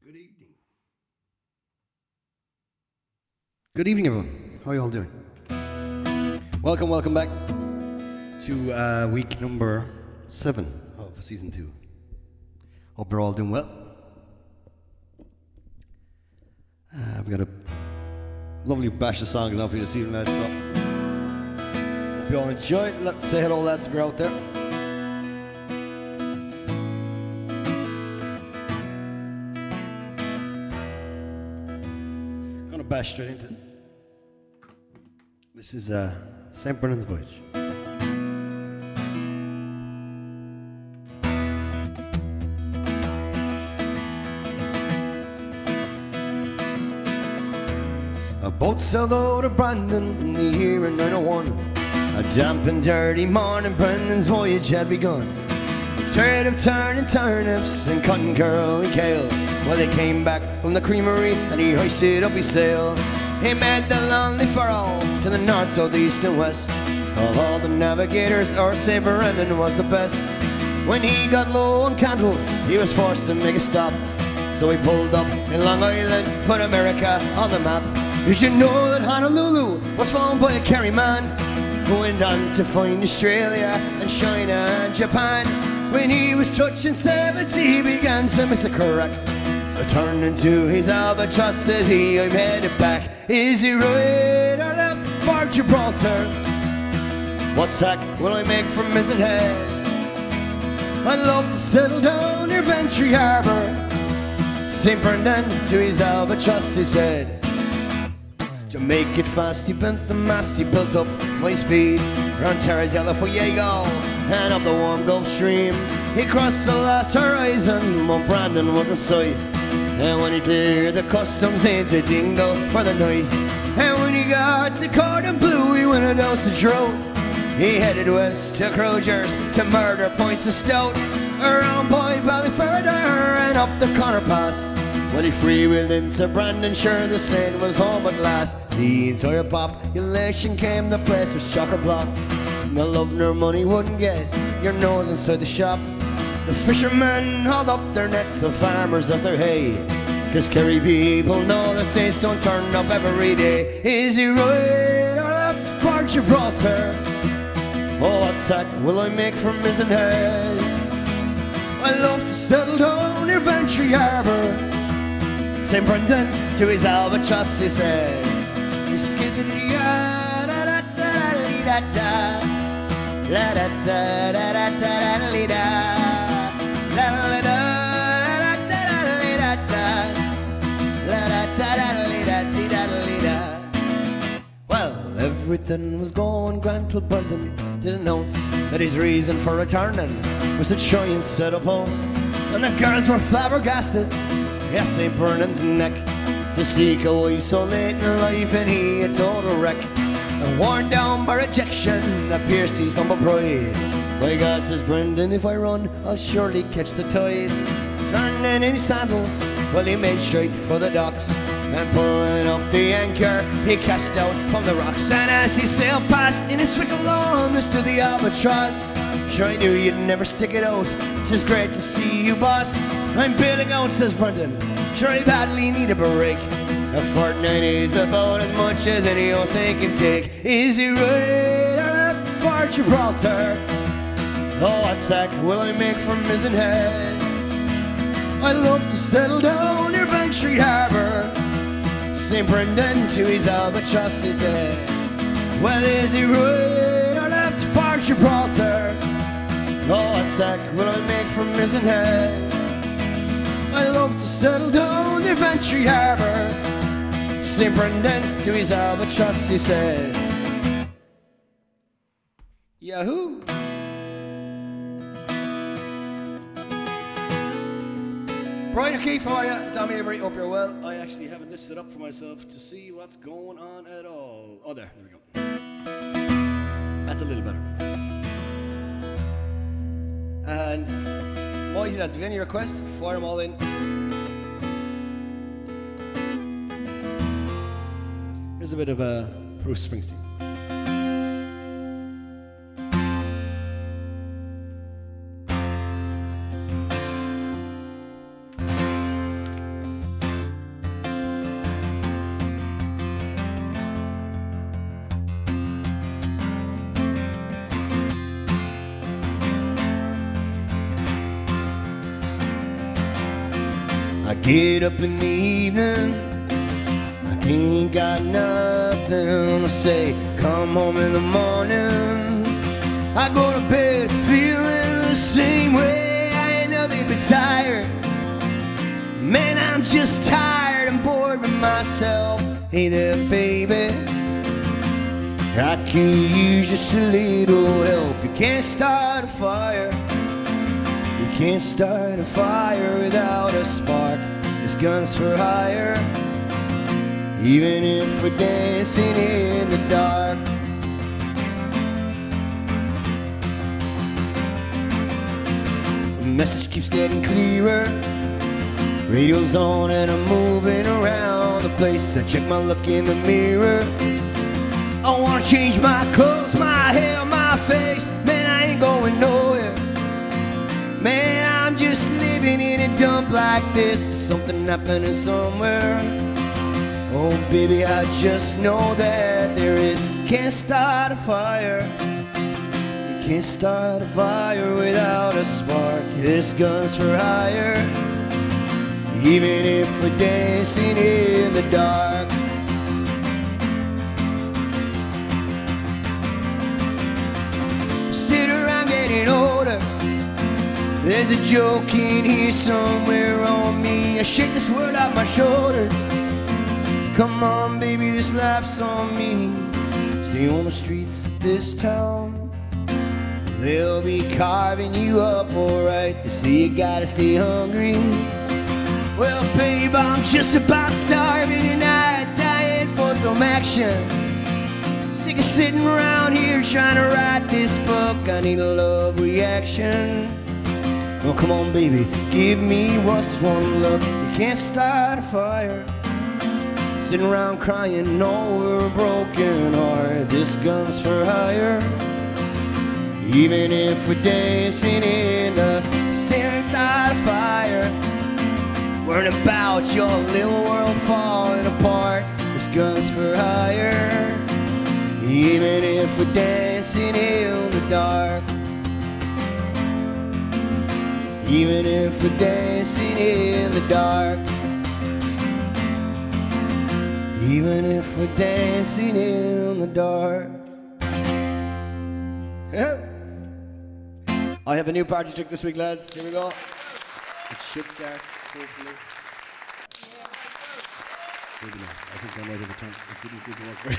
Good evening. Good evening, everyone. How are you all doing? Welcome back to week number 7 of season 2. Hope you're all doing well. We've got a lovely bash of songs now for you this evening, lads. So hope you all enjoy it. Let's say hello, lads, if you're out there. Gonna bash straight into it. This is St. Brennan's Voyage. A boat sailed out of Brandon in the year of 901. A damp and dirty morning, Brennan's voyage had begun. Tired of turning turnips and cutting curly kale. Well, they came back from the creamery and he hoisted up his sail. He made the lonely furrow to the north, south, east and west. Of all the navigators, our St. Brennan was the best. When he got low on candles, he was forced to make a stop. So he pulled up in Long Island, put America on the map. Did you know that Honolulu was found by a carryman, going on to find Australia and China and Japan? When he was touching 70, he began to miss a crack. So turning to his albatross, says he, I'm headed back. Is he right or left for Gibraltar? What tack will I make from Mizzen Head? I'd love to settle down near Bantry Harbour. St. Brendan to his albatross, he said. To make it fast, he bent the mast, he built up my speed around Terra del Fuego and up the warm Gulf Stream. He crossed the last horizon, Mount Brandon was in sight. And when he cleared the customs into Dingle for the night, and when he got to Cordon Bleu, he went a dose of drought. He headed west to Crogers, to Murder Points of Stout, around by Ballyferder and up the Connor Pass. When he freewheeled into Brandon, sure the Saint was home at last. The entire population came, the place was chock-a-blocked. No love nor money wouldn't get your nose inside the shop. The fishermen hauled up their nets, the farmers left their hay. Cause Kerry people know the Saints don't turn up every day. Is he right or left for Gibraltar? Oh, what tack will I make from Mizzen Head? I love to settle down near Bantry Harbour. St. Brendan to his albatross, he said. Skiddy-da-da-da-da-da-da-da-da, la-da-da-da-da-da-da-da-da, la-da-da-da-da-da-da-da-da, la-da-da-da-da-da-da-da-da. Well, everything was going grand till Brendan did announce that his reason for returning was to try and set up house. And the girls were flabbergasted at St. Brennan's neck to seek a wife so late in life, and he a total wreck. And worn down by rejection that pierced his humble pride. By God, says Brendan, if I run, I'll surely catch the tide. Turning in his sandals, well, he made straight for the docks, and pulling up the anchor, he cast out from the rocks. And as he sailed past in his swick along, there stood the albatross. Sure, I knew you'd never stick it out. 'Tis great to see you, boss. I'm bailing out, says Brendan. Sure, I badly need a break. A fortnight is about as much as any old thing can take. Is he right or left for Gibraltar? Oh, what tack will I make from Mizzen Head? I love to settle down near Bantry Harbour. St. Brendan to his albatross, he said. Well, is he right or left for Gibraltar? Oh, what tack will I make from Mizzen Head? I love to settle down near Bantry Harbour. St. Brendan to his albatross, he said. Yahoo! Brian O'Keefe, how are you? Tommy Avery, hope you're well. I actually haven't listed up for myself to see what's going on at all. Oh, there we go. That's a little better. And mighty lads, if you have any requests, fire them all in. Here's a bit of Bruce Springsteen. I get up in the evening, I ain't got nothing to say. Come home in the morning, I go to bed feeling the same way. I ain't nothing but tired. Man, I'm just tired and bored with myself. Hey there, baby, I could use just a little help. You can't start a fire, you can't start a fire without a spark. This gun's for hire, even if we're dancing in the dark. The message keeps getting clearer, radio's on and I'm moving around the place. I check my look in the mirror, I wanna change my clothes, my hair, my face. Man, I ain't going nowhere. Man, I'm just living in a dump like this. There's something happening somewhere. Oh baby, I just know that there is. Can't start a fire, you can't start a fire without a spark. This gun's for hire, even if we're dancing in the dark. Sit around getting older, there's a joke in here somewhere on me. I shake this world off my shoulders. Come on baby, this life's on me. Stay on the streets of this town, they'll be carving you up alright. They say you gotta stay hungry. Well babe, I'm just about starving tonight, dying for some action. Sick of sitting around here trying to write this book. I need a love reaction. Oh come on baby, give me what's one look. You can't start a fire, sitting around crying over a broken heart. This gun's for hire, even if we're dancing in the staring inside a fire, worrying about your little world falling apart. This gun's for hire, even if we're dancing in the dark. Even if we're dancing in the dark. Even if we're dancing in the dark. Yeah. I have a new party trick this week, lads. Here we go. It should start, hopefully. Maybe not. I think I might have a turn. It didn't seem to work very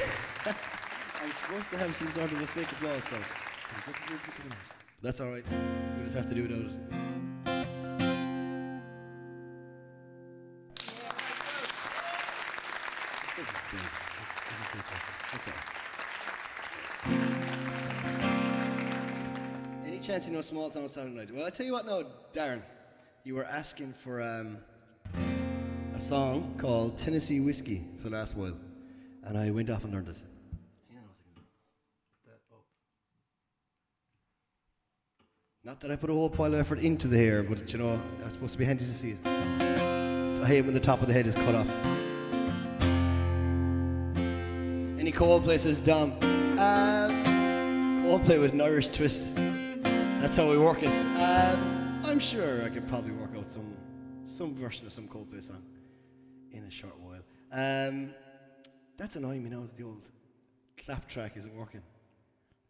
I'm supposed to have some sort of a fake applause, so it doesn't seem to be coming out. That's alright. We just have to do without it. That's all. Any chance you know Small Town Saturday Night? Well, I tell you what now, Darren. You were asking for a song called Tennessee Whiskey for the last while, and I went off and learned it. Not that I put a whole pile of effort into the hair, but you know, it's supposed to be handy to see it. I hate when the top of the head is cut off. Any Coldplay says Dom. Coldplay with an Irish twist. That's how we work it. I'm sure I could probably work out some version of some Coldplay song in a short while. That's annoying me now that the old clap track isn't working.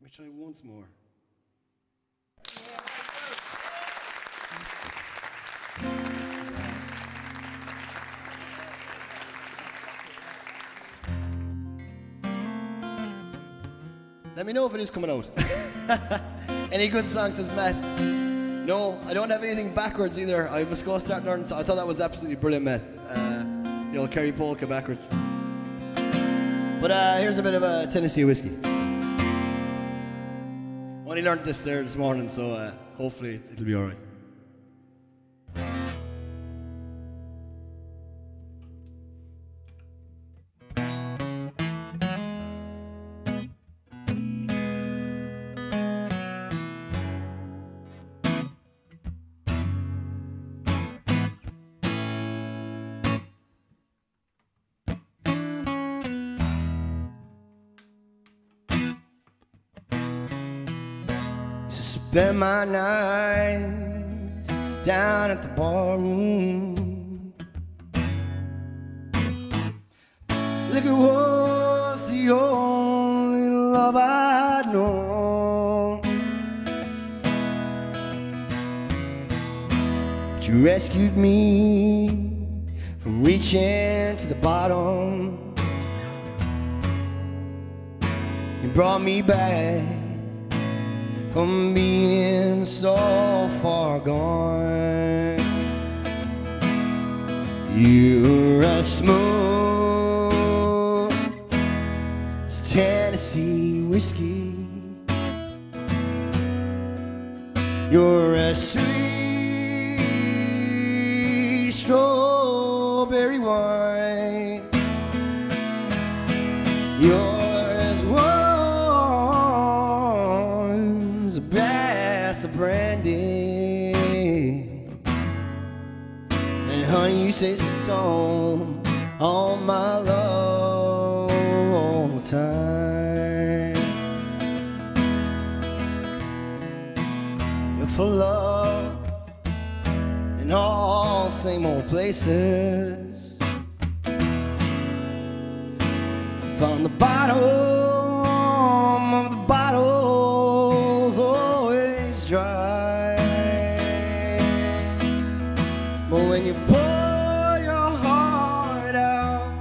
Let me try once more. Let me know if it is coming out. Any good songs, says Matt? No, I don't have anything backwards either. I must go start learning. So I thought that was absolutely brilliant, Matt. The old Kerry polka backwards. But here's a bit of a Tennessee whiskey. Only learned this there this morning, so hopefully it'll be all right. Spend my nights down at the barroom, you was the only love I'd known. You rescued me from reaching to the bottom. You brought me back from being so far gone. You're as smooth as Tennessee whiskey. You're as sweet strawberry wine. You're as warm as a glass of brandy. And honey, you say stone on my love all the time. You're full of in all same old places. From the bottom of the bottle's always dry. But when you pour your heart out,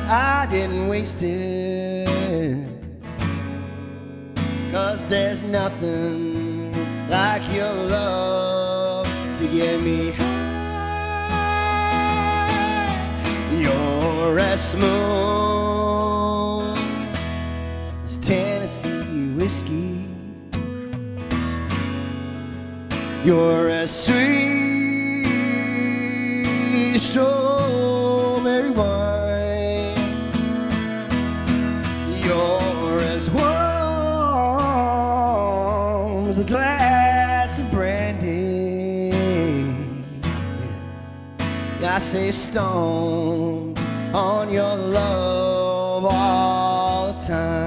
I didn't waste it. 'Cause there's nothing like your love to get me high. You're as smooth as Tennessee whiskey. You're as sweet as strawberry wine. You're as warm as a glass of brandy. I say stone on your love all the time.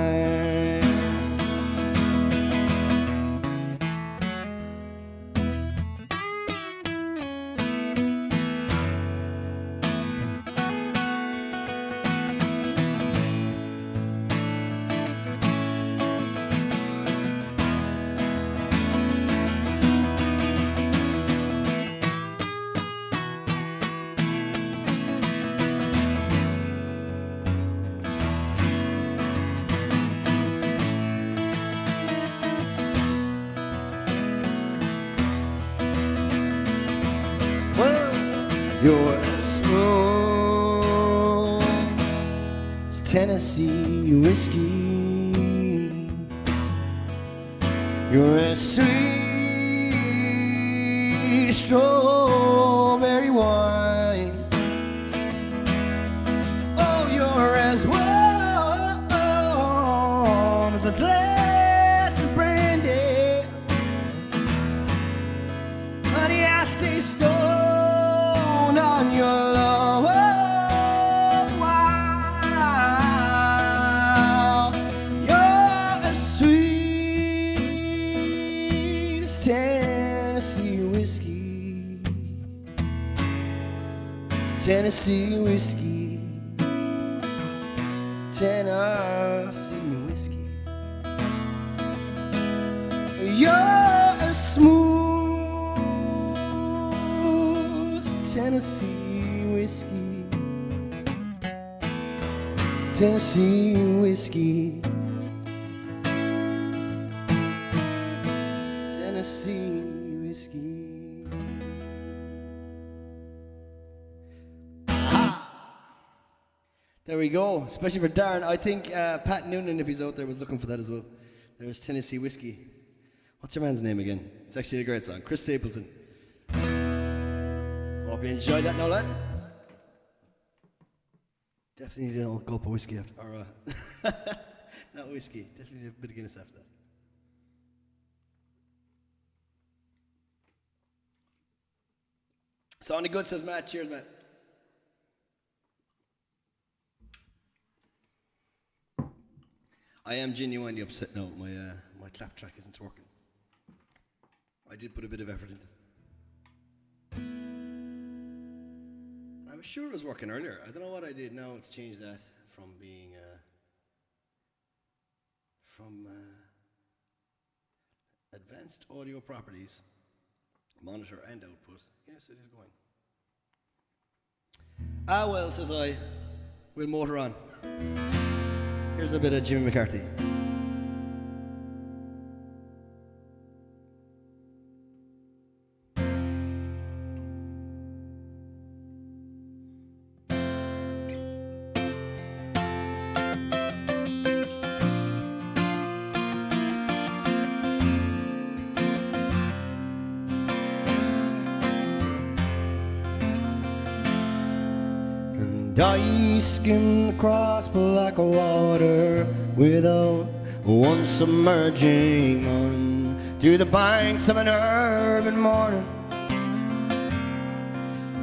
You're as smooth as Tennessee whiskey. You're as sweet as strawberry wine. Oh, you're as warm as a glass of brandy. Honey, I stay stoned on your love while you're as sweet as Tennessee whiskey. Tennessee whiskey. Tennessee whiskey. You're as smooth as Tennessee whiskey. Tennessee whiskey. Tennessee whiskey. Aha! There we go. Especially for Darren. I think Pat Noonan, if he's out there, was looking for that as well. There's Tennessee whiskey. What's your man's name again? It's actually a great song. Chris Stapleton. Hope you enjoyed that now, lad. Definitely need an old gulp of whiskey after, or not whiskey. Definitely need a bit of Guinness after that. Sounding good, says Matt. Cheers, Matt. I am genuinely upset now. My clap track isn't working. I did put a bit of effort into it. I was sure it was working earlier. I don't know what I did now to change that from being from advanced audio properties, monitor and output. Yes, it is going. Ah, well, says I, we'll motor on. Here's a bit of Jimmy McCarthy. I skimmed across black water without once submerging on to the banks of an urban morning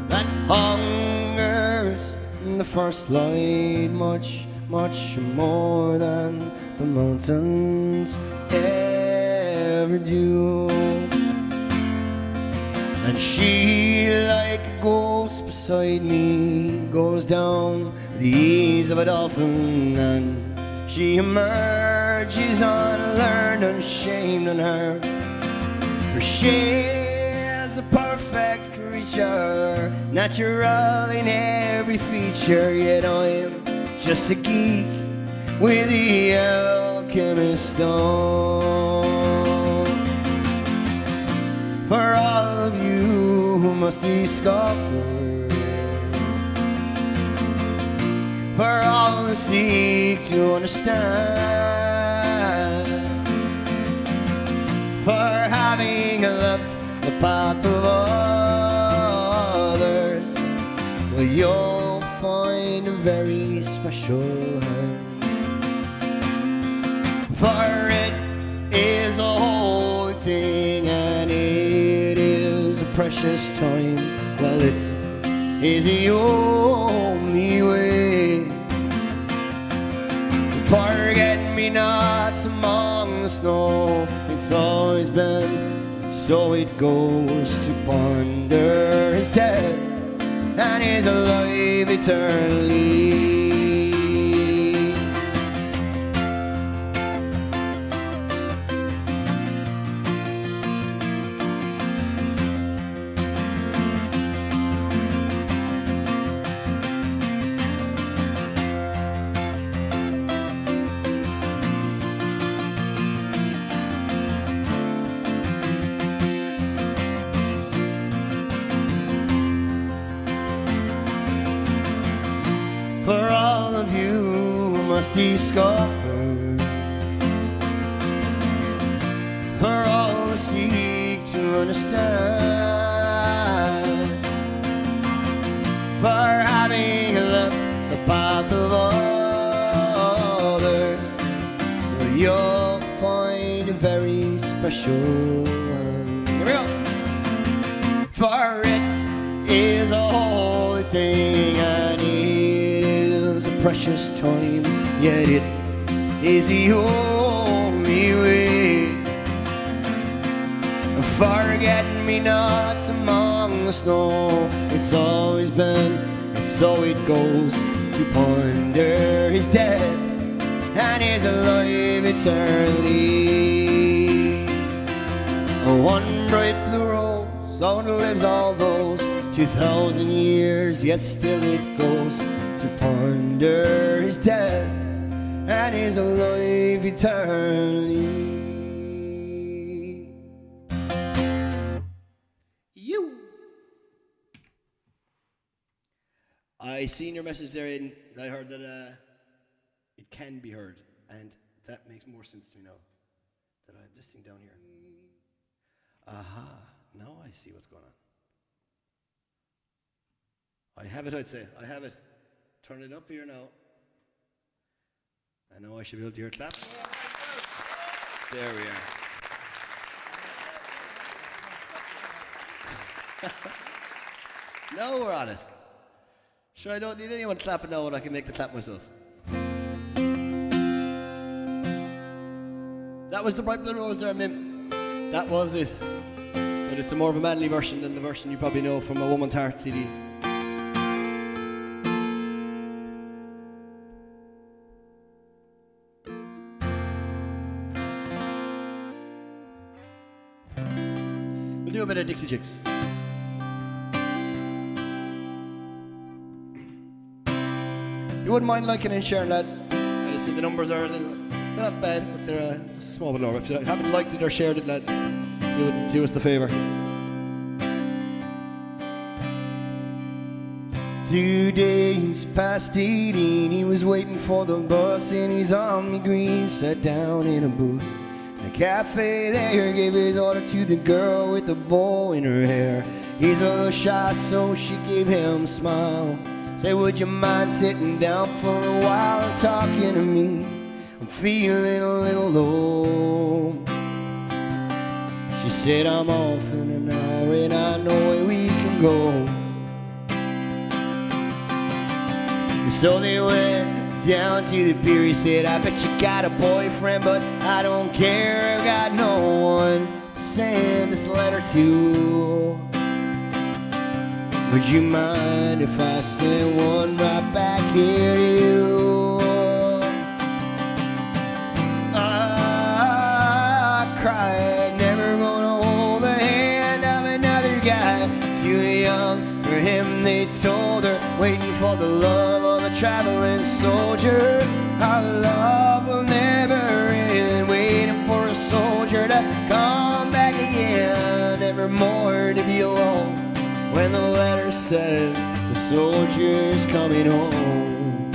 that hungers in the first light much, much more than the mountains ever do. And she, like a ghost beside me, goes down with the ease of a dolphin, and she emerges unlearned, unashamed, unharmed. For she is a perfect creature, natural in every feature, yet I am just a geek with the alchemist stone. For all of you who must discover, for all who seek to understand, for having left the path of others, well, you'll find a very special hand. For it is a holy thing, and it is a precious time. Well, it is the only way. Forget-me-nots among the snow, it's always been, so it goes, to ponder his death and his alive eternally. For all of you who must discover, for all who seek to understand, for having left the path of others, well, you'll find a very special one. Here we go. For it is a holy thing, and precious time, yet it is the only way. Forget-me-nots among the snow, it's always been, and so it goes, to ponder his death and his alive eternally. One bright blue rose outlives all those 2,000 years, yet still it goes, to ponder his death and his alive eternally. You. I seen your message there, Aidan. I heard that it can be heard, and that makes more sense to me now that I have this thing down here. Aha, now I see what's going on. I have it, I'd say. I have it. Turn it up here now. I know I should be able to hear claps. There we are. Now we're on it. Sure, I don't need anyone clapping now, and I can make the clap myself. That was the Bright Blue Rose there, Mim. That was it. But it's a more of a manly version than the version you probably know from A Woman's Heart CD. bit of Dixie Chicks. You wouldn't mind liking and sharing, lads. I just see the numbers are a little, they're not bad, but they're just a small bit lower. If you haven't liked it or shared it, lads, you would do us the favour. 2 days past 18, he was waiting for the bus in his army green, sat down in a booth. A cafe there, gave his order to the girl with the bow in her hair. He's a little shy, so she gave him a smile. Say, would you mind sitting down for a while and talking to me? I'm feeling a little low. She said, I'm off in an hour and I know where we can go. So they went down to the pier. He said, I bet you got a boyfriend, but I don't care. I've got no one to send this letter to. Would you mind if I sent one right back here to you? I cried, never gonna hold the hand of another guy. Too young for him, they told her, waiting for the love of the traveling soldier. Our love will never end, waiting for a soldier to come back again, never more to be alone. When the letter said the soldier's coming home.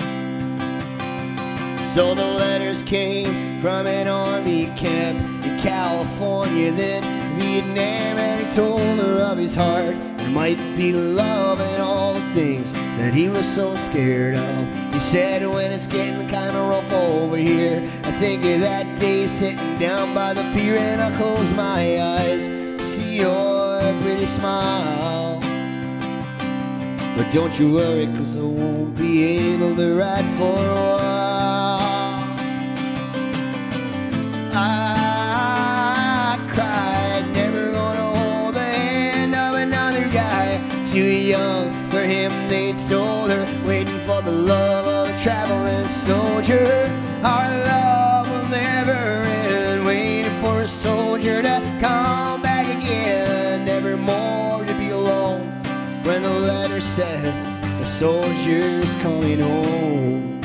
So the letters came from an army camp in California, then Vietnam, and he told her of his heart. There might be love and all the things that he was so scared of. He said, when it's getting kind of rough over here, I think of that day sitting down by the pier, and I close my eyes, see your pretty smile. But don't you worry, 'cause I won't be able to ride for a while. I cried, never gonna hold the hand of another guy. Too young for him, they told her, waiting for the love of a traveling soldier. Our love will never end, waiting for a soldier to come back again, never more to be alone. When the letter said the soldier's coming home.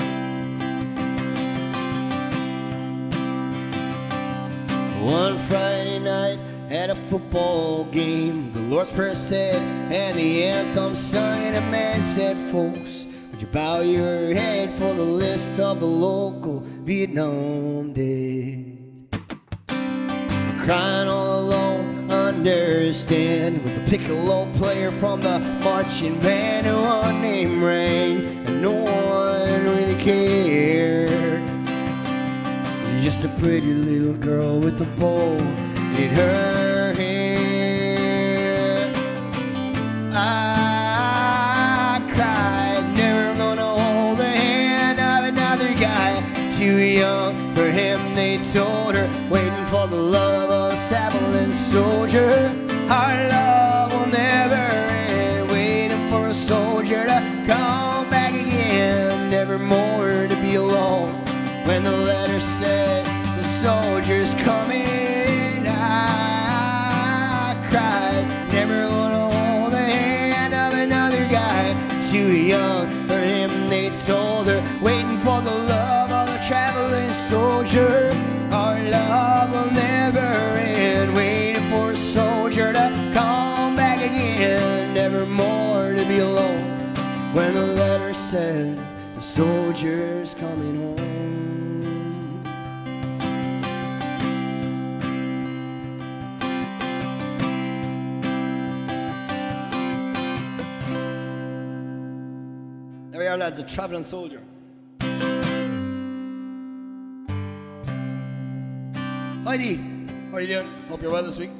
One Friday night at a football game, the Lord's Prayer said and the anthem sung, and a man said, folks, would you bow your head for the list of the local Vietnam dead? Crying all alone under his stand was the piccolo player from the marching band, who one name rang and no one really cared. Just a pretty little girl with a bow in her hair. I cried, never gonna hold the hand of another guy. Too young for him, they told her, waiting for the love of a traveling soldier. Our love will never end, waiting for a soldier to come back again, never more to be alone. When the letter said the soldier's coming, I cried, never gonna hold the hand of another guy. Too young for him, they told her, waiting for the love of the traveling soldier. Our love will never end, waiting for a soldier to come back again, never more to be alone. When the letter said the soldier's coming home. There we are, lads, a traveling soldier. Heidi, how are you doing? Hope you're well this week.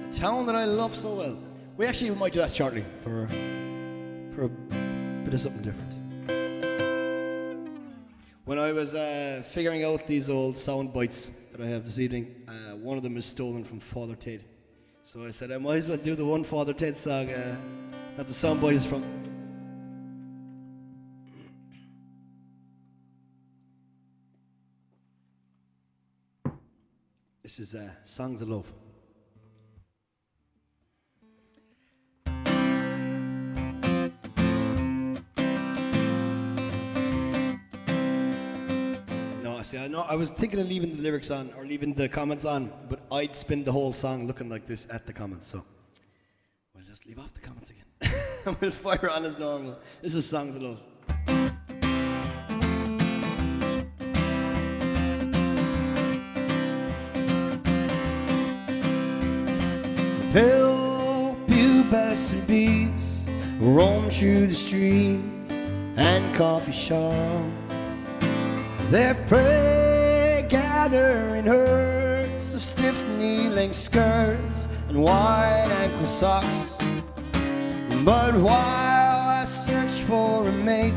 The town that I love so well. We actually might do that shortly for a bit of something different. When I was figuring out these old sound bites that I have this evening, one of them is stolen from Father Ted. So I said I might as well do the one Father Ted song that the sound bite is from. This is Songs of Love. See, I know I was thinking of leaving the lyrics on or leaving the comments on, but I'd spend the whole song looking like this at the comments, so we'll just leave off the comments again. And we'll fire on as normal. This is Songs of Love. Pubescent and bees roam through the streets and coffee shops. Their prey gather in herds of stiff knee-length skirts and wide ankle socks. But while I search for a mate,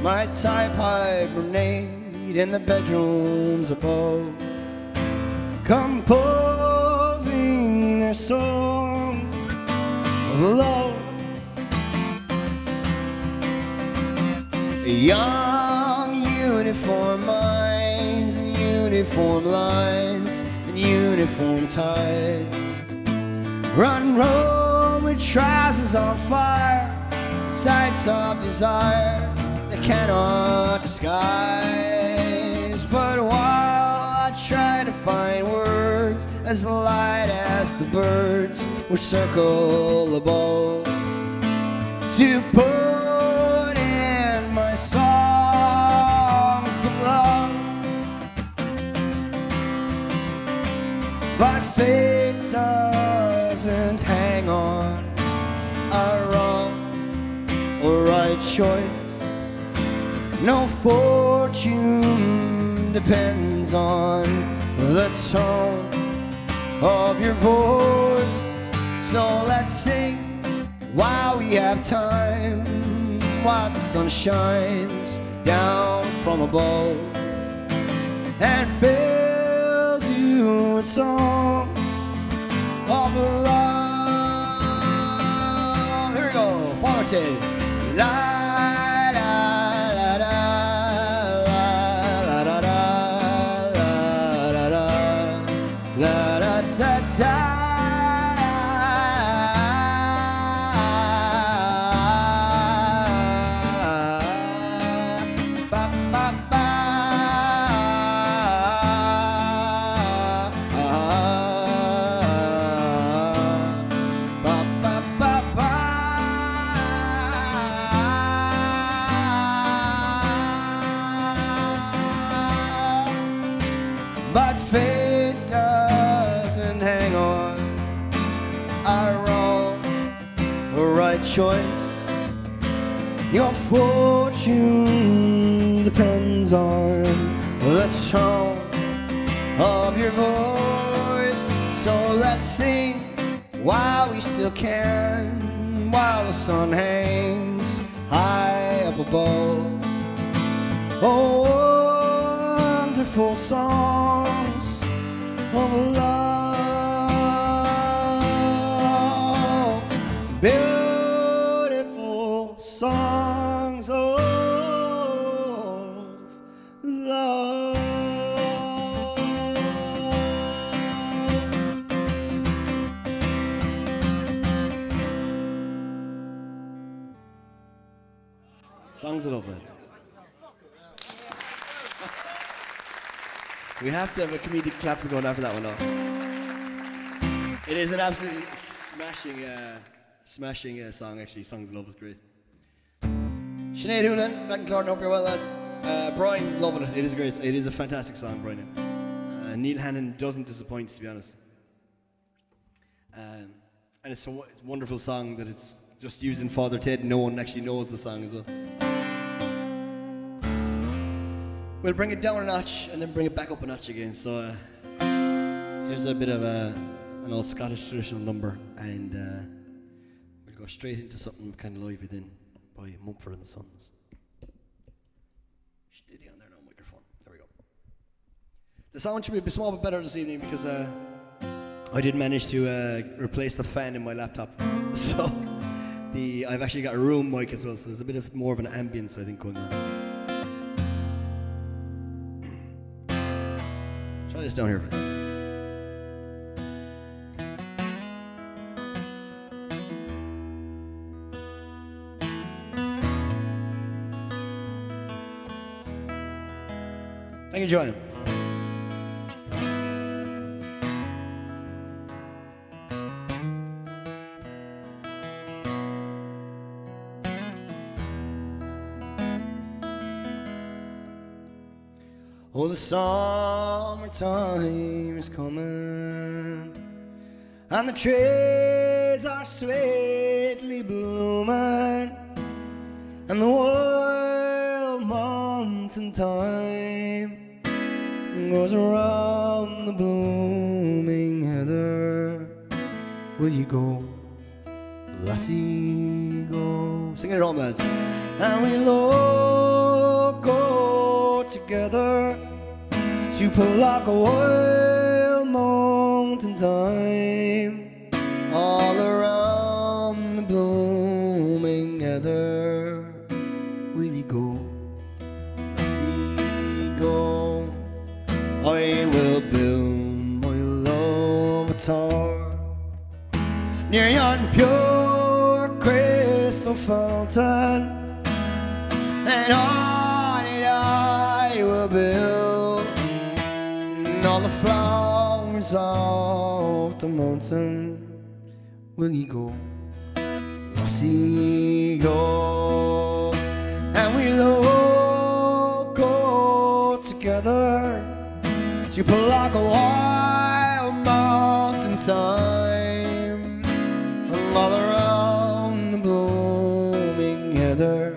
my type hibernate in the bedrooms above, composing their songs of love. Young uniform minds and uniform lines and uniform ties run roam with trousers on fire, sights of desire they cannot disguise. But while I try to find words as light as the birds which circle above, to put in my songs of love, but fate doesn't hang on a wrong or right choice. No fortune depends on the tone of your voice. So let's sing while we have time, while the sun shines down from above and fills you with songs of love. Here we go, forte. La but fate doesn't hang on a wrong or right choice. Your fortune depends on the tone of your voice. So let's sing while we still can, while the sun hangs high up above. Oh, wonderful songs of love, beautiful songs of love. Songs of love, lads. We have to have a comedic clap for going after that one, though. It is an absolutely smashing song, actually. Songs of Love is great. Sinead Hoolan, back in Clorton, hope you're well, lads. Brian, loving it. It is great. It is a fantastic song, Brian. Neil Hannon doesn't disappoint, to be honest. And it's a wonderful song that it's just using Father Ted. No one actually knows the song as well. We'll bring it down a notch and then bring it back up a notch again. So here's a bit of an old Scottish traditional number, and we'll go straight into something kind of lively then by Mumford and Sons. Steady on there now, microphone. There we go. The sound should be a small bit better this evening because I did manage to replace the fan in my laptop. So I've actually got a room mic as well, so there's a bit of more of an ambience, I think, going on. Try this down here. Thank you, Joanne. Oh, the summertime is coming, and the trees are sweetly blooming, and the wild mountain thyme goes around the blooming heather. Will you go, lassie, go? Sing it all, lads. And we'll all go together to Polaca wild mountain thyme, all around the blooming heather. Will you go, lassie, go? I will build my love a tower near yon pure crystal fountain, and on it I will build all the flowers of the mountain. Will you go, lassie, go? And we'll all go together to Polaca wild mountain thyme, all around the blooming heather.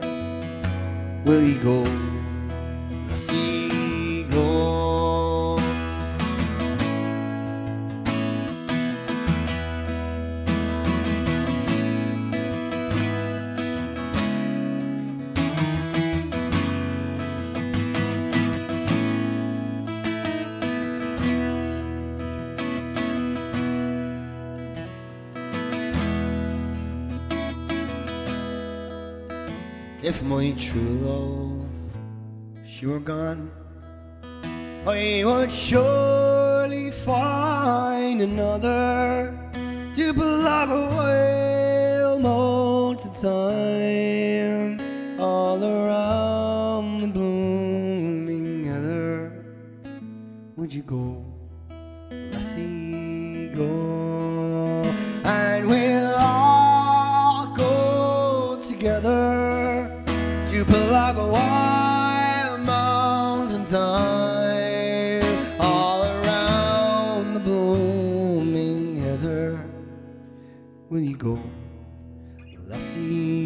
Will you go, lassie, go? If my true love, she were gone, I would surely find another to Polaca wild mountain thyme, all around the blooming heather. Would you go, lassie, go? And we'll all go together to Polaca wild mountain thyme, all around the blooming heather. Will you go, lassie?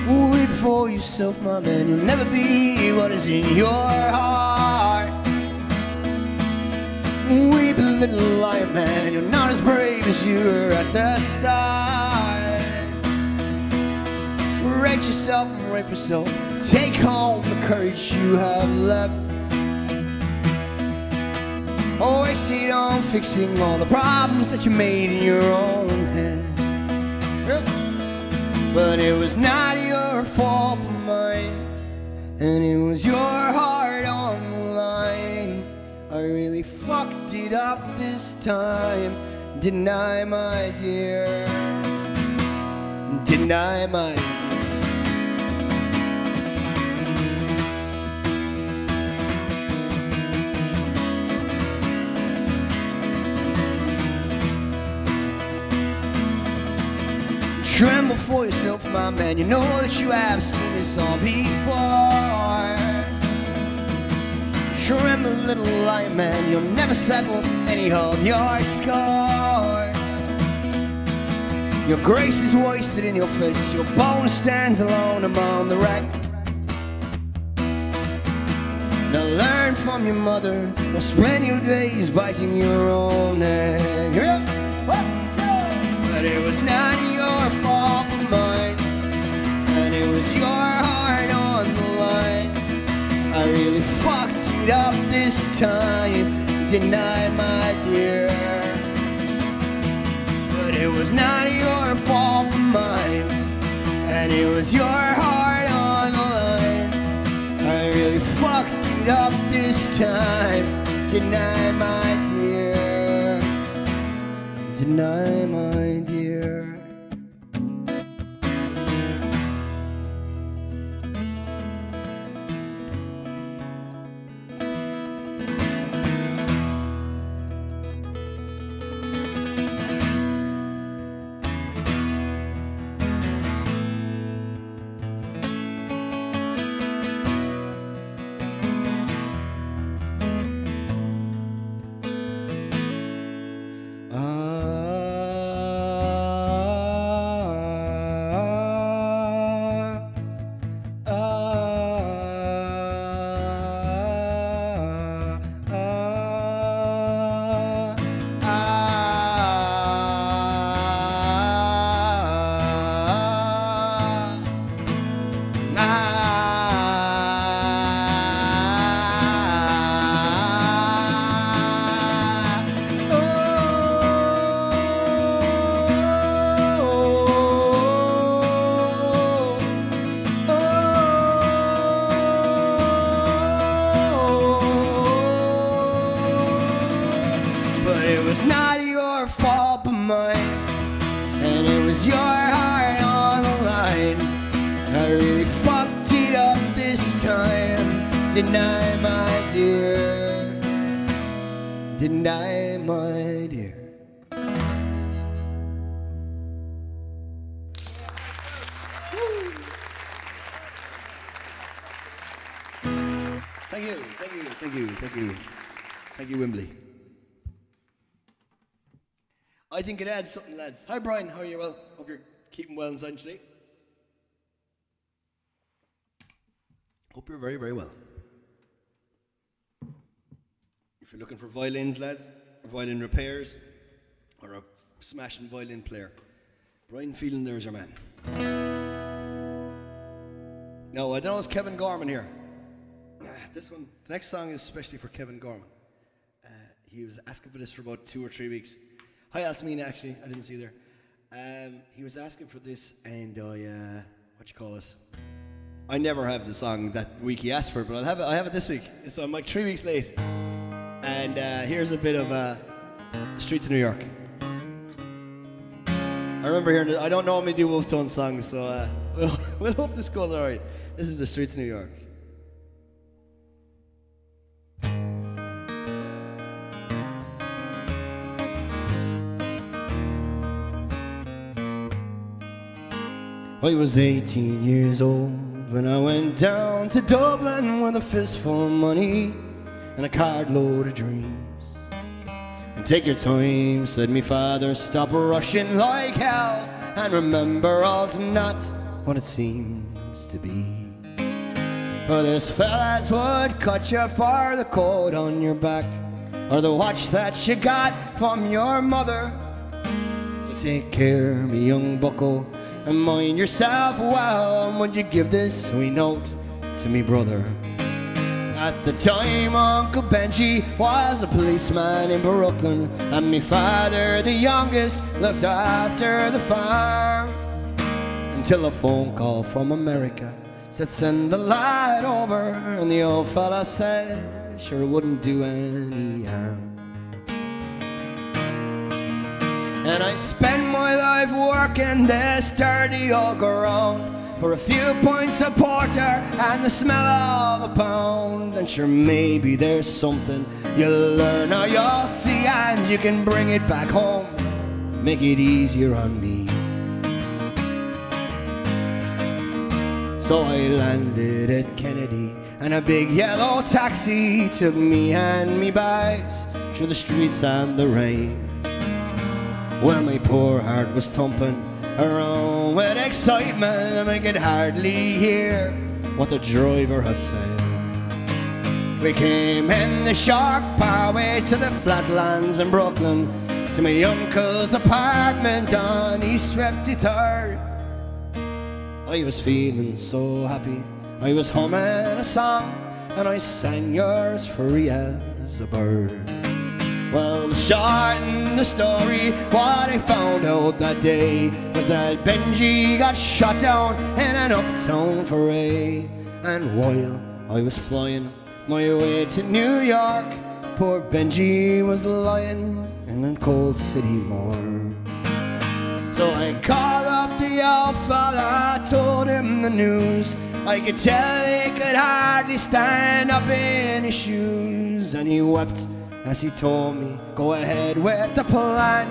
Weep for yourself, my man. You'll never be what is in your heart. Weep, little lion man. You're not as brave as you were at the start. Rate yourself and rape yourself. Take home the courage you have left. Always it on fixing all the problems that you made in your own head. But it was not your fault but mine, and it was your heart on the line. I really fucked it up this time, didn't I, my dear? Didn't I, my dear? Tremble for yourself, my man. You know that you have seen this all before. Tremble, little lion man. You'll never settle any of your scars. Your grace is wasted in your face. Your bone stands alone among the wreck. Now learn from your mother. Now spend your days biting your own neck. Here we go. But it was not your fault but mine, and it was your heart on the line. I really fucked it up this time, didn't I, my dear? But it was not your fault but mine, and it was your heart on the line. I really fucked it up this time, didn't I, my dear? Didn't I, my dear? Didn't I, my dear? Didn't I, my dear? Thank you, thank you, thank you, thank you. Thank you, Wembley. I think it adds something, lads. Hi, Brian, how are you? Well, hope you're keeping well inside today. Hope you're very, very well. If you're looking for violins, lads, or violin repairs, or a smashing violin player, Brian Phelan, there's your man. No, I don't know, it's Kevin Gorman here. This one, the next song is especially for Kevin Gorman. He was asking for this for about 2 or 3 weeks. Hi, Asmina, actually, I didn't see you there. He was asking for this, and what you call it? I never have the song that week he asked for it, but I have it this week. So I'm like 3 weeks late. And here's a bit of The Streets of New York. I remember hearing it. I don't normally do Wolf Tone songs, so we'll hope this goes all right. This is The Streets of New York. I was 18 years old when I went down to Dublin with a fistful of money and a cartload of dreams. And take your time, said me father, stop rushing like hell, and remember all's not what it seems to be. For this fellas would cut you for the coat on your back, or the watch that you got from your mother. So take care, me young bucko, and mind yourself well, and would you give this wee note to me brother? At the time, Uncle Benji was a policeman in Brooklyn, and me father, the youngest, looked after the farm. Until a phone call from America said send the lad over, and the old fella said sure it wouldn't do any harm. And I spend my life working this dirty old ground for a few pints of porter and the smell of a pound. And sure, maybe there's something you'll learn or you'll see, and you can bring it back home, make it easier on me. So I landed at Kennedy, and a big yellow taxi took me and me bags through the streets and the rain. Well, my poor heart was thumping around with excitement, and I could hardly hear what the driver has said. We came in the Shark Parkway to the flatlands in Brooklyn, to my uncle's apartment on East 53rd. I was feeling so happy, I was humming a song, and I sang yours free as a bird. Well, the short in the story, what I found out that day was that Benji got shot down in an uptown foray. And while I was flying my way to New York, poor Benji was lying in a cold city morgue. So I called up the old fella, told him the news. I could tell he could hardly stand up in his shoes, and he wept as he told me, go ahead with the plan,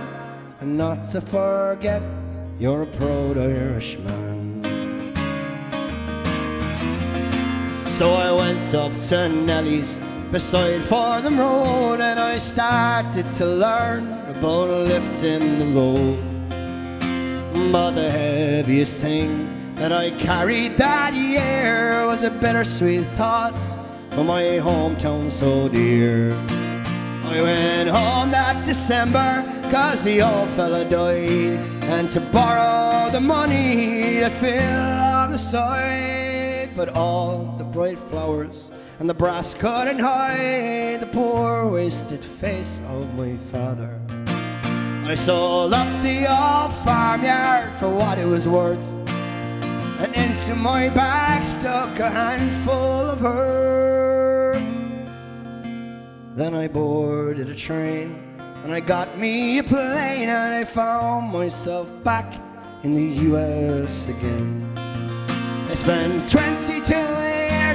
and not to forget, you're a proud Irishman. So I went up to Nelly's beside Fordham Road, and I started to learn about lifting the load. But the heaviest thing that I carried that year was the bittersweet thoughts of my hometown so dear. I went home that December, cause the old fella died, and to borrow the money that fell on the side. But all the bright flowers and the brass couldn't hide the poor wasted face of my father. I sold up the old farmyard for what it was worth, and into my bag stuck a handful of earth. Then I boarded a train, and I got me a plane, and I found myself back in the US again. I spent 22 years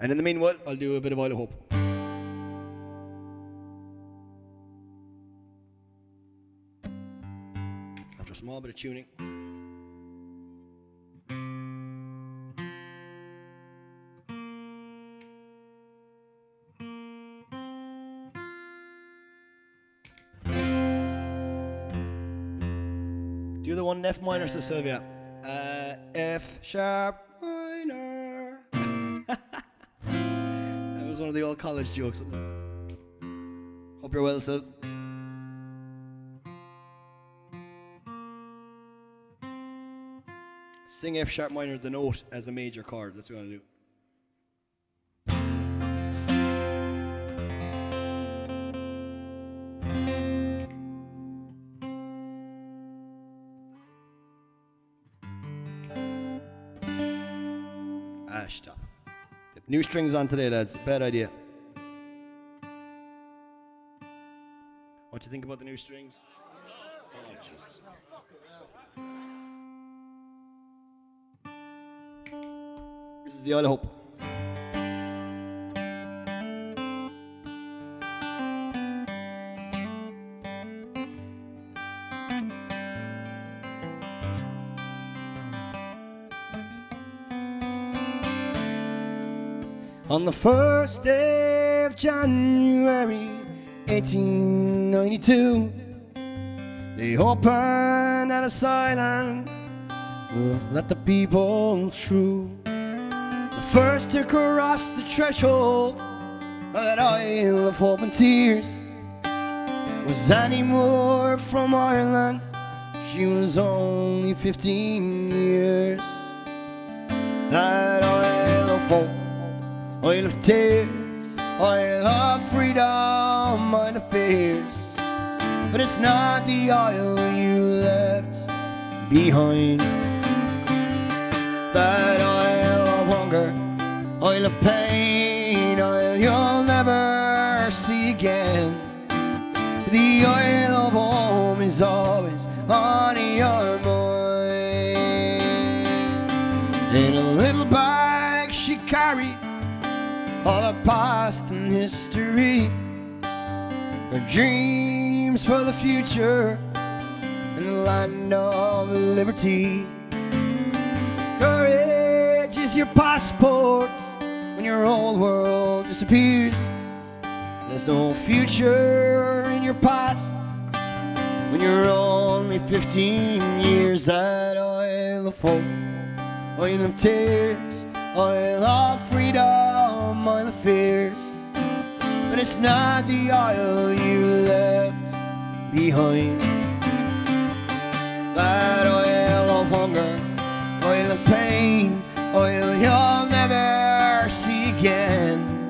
And in the meanwhile, I'll do a bit of Oil of Hope. After a small bit of tuning. Do the one in F minor, says Sylvia. F sharp minor. That was one of the old college jokes. Hope you're well, Syl. Sing F sharp minor, the note, as a major chord. That's what we're going to do. Stop. New strings on today, lads. Bad idea. What do you think about the new strings? Oh, Jesus. This is the Oil of Hope. On the first day of January 1892, they opened Ellis Island, let the people through. The first to cross the threshold of that Isle of Hope and Tears was Annie Moore from Ireland. She was only 15 years. That Isle of Hope, Oil of tears, oil of freedom, oil of fears. But it's not the oil you left behind. That oil of hunger, oil of pain, oil you'll never see again. The oil of home is always on your mind. In a little bag she carried all her past and history, her dreams for the future in the land of liberty. Courage is your passport when your whole world disappears. There's no future in your past when you're only 15 years. That oil of hope, oil of tears, oil of freedom, oil of fears. But it's not the oil you left behind. That oil of hunger, oil of pain, oil you'll never see again.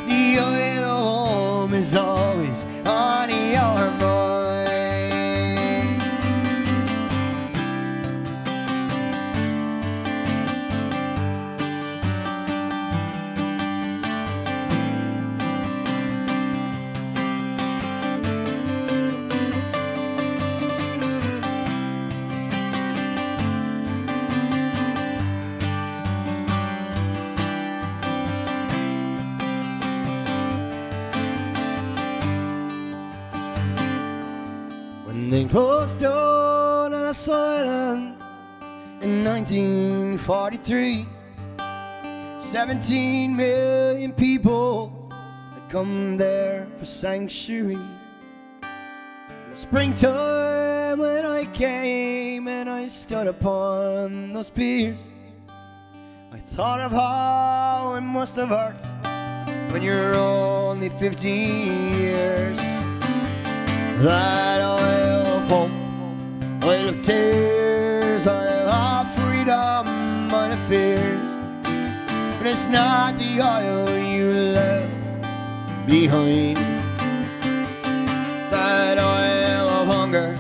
The oil of home is always on your mind. They closed down Ellis Island in 1943. 17 million people had come there for sanctuary. In the springtime when I came and I stood upon those piers, I thought of how it must have hurt when you're only 15 years. That oil of hope, oil of tears, oil of freedom, oil of fears. But it's not the oil you left behind. That oil of hunger,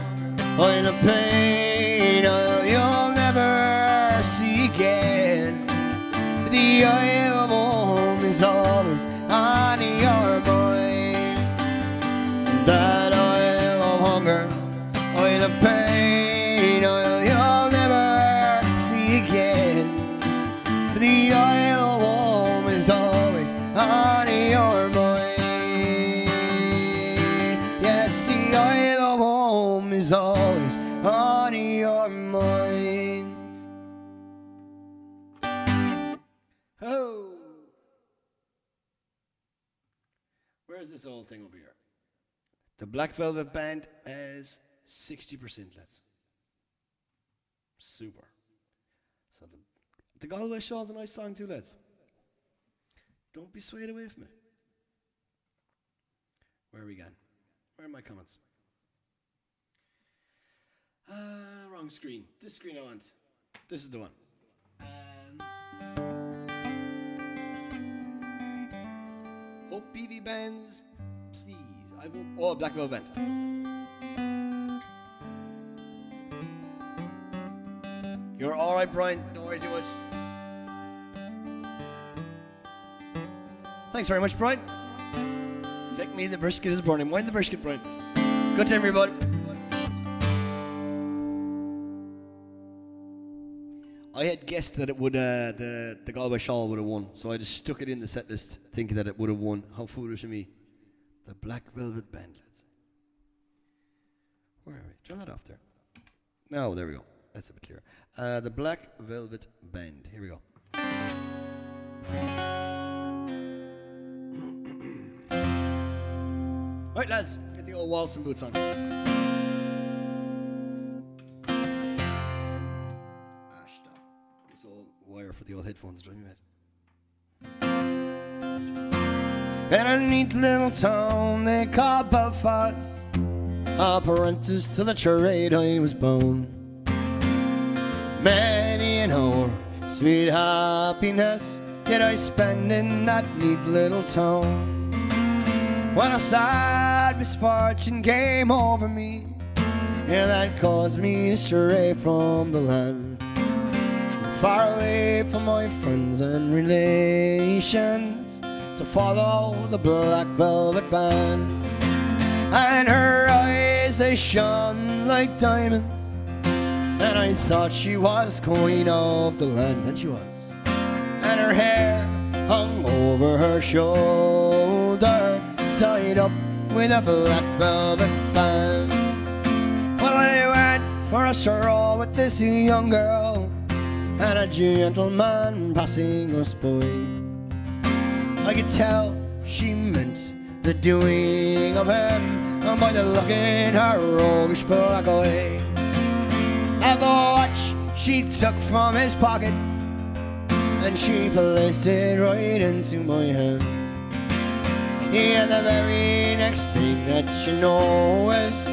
oil of pain, oil you'll never see again. But the oil of home is always on your mind. That hunger, oil of pain, oil you'll never see again. But the oil of home is all your mind. Oh, where's this old thing over here? The Black Velvet Band has 60%, lads. Super. So the Galway Show is a nice song too, lads. Don't be swayed away from it. Where are we going? Where are my comments? Wrong screen. This screen I want. This is the one. Hope BB bands, please. I will. Oh, Black Velvet Band. You're all right, Brian. Don't worry too much. Thanks very much, Brian. Feck me, the brisket is burning. Wind the brisket, Brian. Good time, everybody. I had guessed that it would, the Galway Shawl would have won, so I just stuck it in the set list, thinking that it would have won. How foolish of me. The Black Velvet Band, lads. Where are we? Turn that off there. No, there we go. That's a bit clearer. The Black Velvet Band. Here we go. Right, lads, get the old waltzing boots on. Stop. This old wire for the old headphones driving me mad. In a neat little town they call Belfast, apprentice to the trade I was born. Many an hour, sweet happiness did I spend in that neat little town. When a sad misfortune came over me, yeah, that caused me to stray from the land, far away from my friends and relations, to follow the Black Velvet Band. And her eyes, they shone like diamonds, and I thought she was queen of the land, and she was. And her hair hung over her shoulder, tied up with a black velvet band. Well, I went for a stroll with this young girl, and a gentleman passing us by. I could tell she meant the doing of him, and by the look in her roguish black eye. And the watch she took from his pocket, and she placed it right into my hand. Yeah, the very next thing that you know is,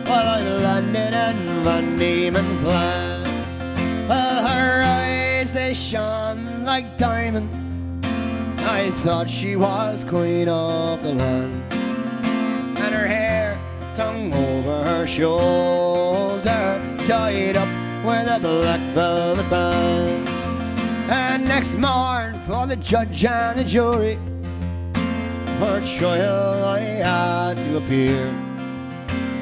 well, I landed in Van Diemen's Land. Well, her eyes, they shone like diamonds, I thought she was queen of the land. And her hair hung over her shoulder, tied up with a black velvet band. And next morn, for the judge and the jury, for trial I had to appear.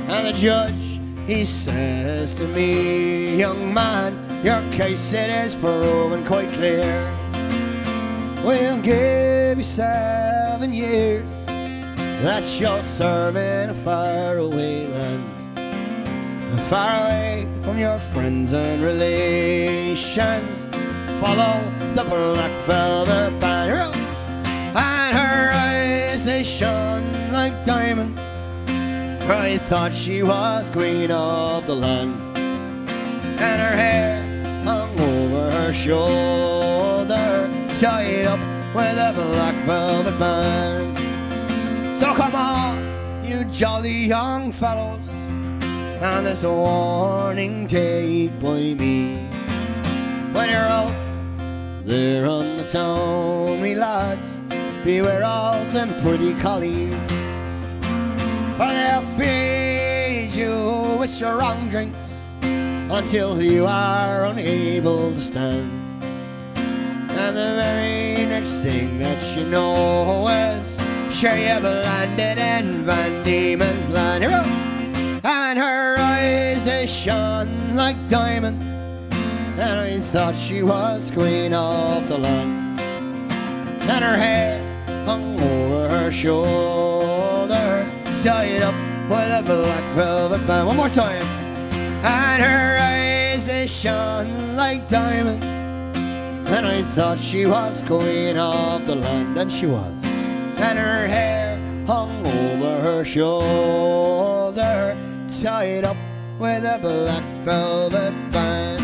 And the judge, he says to me, young man, your case it is proven quite clear. We'll give you 7 years that you'll serve in a faraway land, far away from your friends and relations. Follow the Black Velvet Band. And her eyes, they shone like diamonds, I thought she was queen of the land. And her hair hung over her shoulder, tied up with a black velvet band. So come on, you jolly young fellows, and this warning take by me. When you're out there on the town, me lads, beware of them pretty collies, for they'll feed you with strong drinks until you are unable to stand. And the very next thing that you know is, sure you've landed in Van Diemen's Land. And her eyes, they shone like diamonds, and I thought she was queen of the land. And her hair hung over her shoulder, tied up with a black velvet band. One more time. and her eyes they shone like diamonds. And I thought she was queen of the land, and she was. And her hair hung over her shoulder, tied up with a black velvet band.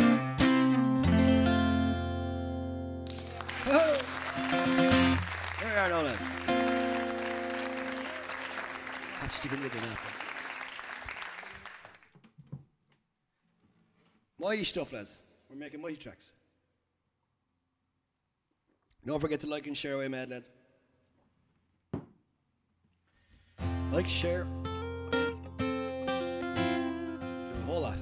Oh. Here we are now, lads. I'm sticking with it now. Mighty stuff, lads. We're making mighty tracks. Don't forget to like and share away, mad lads. Like, share. Do a whole lot.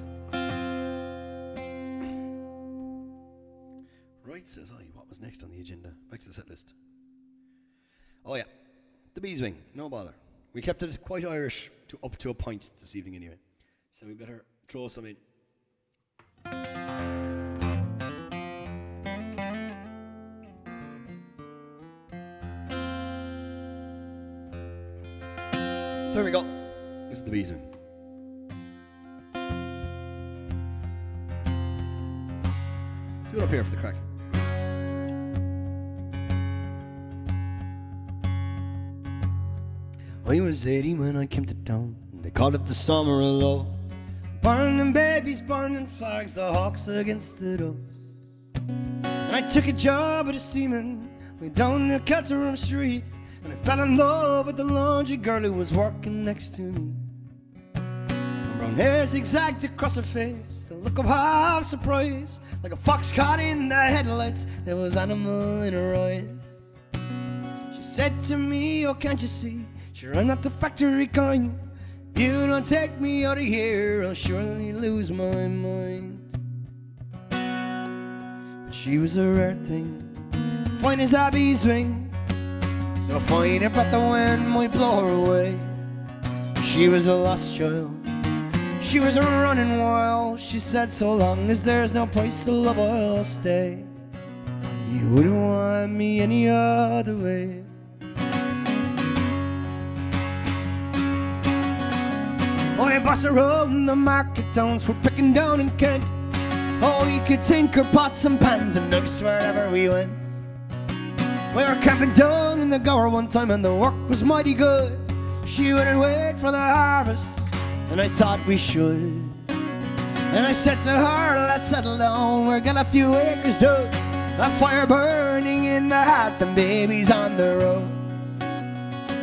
Right, says I. What was next on the agenda? Back to the set list. Oh yeah, the Bees Wing. No bother. We kept it quite Irish up to a point this evening anyway. So we better throw some in. So here we go. This is the Bees Wing. Do it up here for the crack. I was 18 when I came to town. They called it the summer of love. Burning babies, burning flags, the hawks against the doves. I took a job at a steaming way down the Caterham Street, and I fell in love with the laundry girl who was working next to me. Her brown hair zigzagged across her face, a look of half surprise, like a fox caught in the headlights. There was animal in her eyes. She said to me, "Oh, can't you see? Sure, I'm not the factory kind. If you don't take me out of here, I'll surely lose my mind." But she was a rare thing, fine as a bee's wing, so fine it brought the wind might blow her away. She was a lost child, she was a running wild. She said, "So long as there's no place to love, I'll stay. You wouldn't want me any other way." Oh, I bossed around the market towns for picking down in Kent. Oh, you could tinker pots and pans and nooks wherever we went. We were camping down in the Gower one time and the work was mighty good. She wouldn't wait for the harvest, and I thought we should. And I said to her, "Let's settle down, we'll get a few acres dug. A fire burning in the hearth and babies on the road."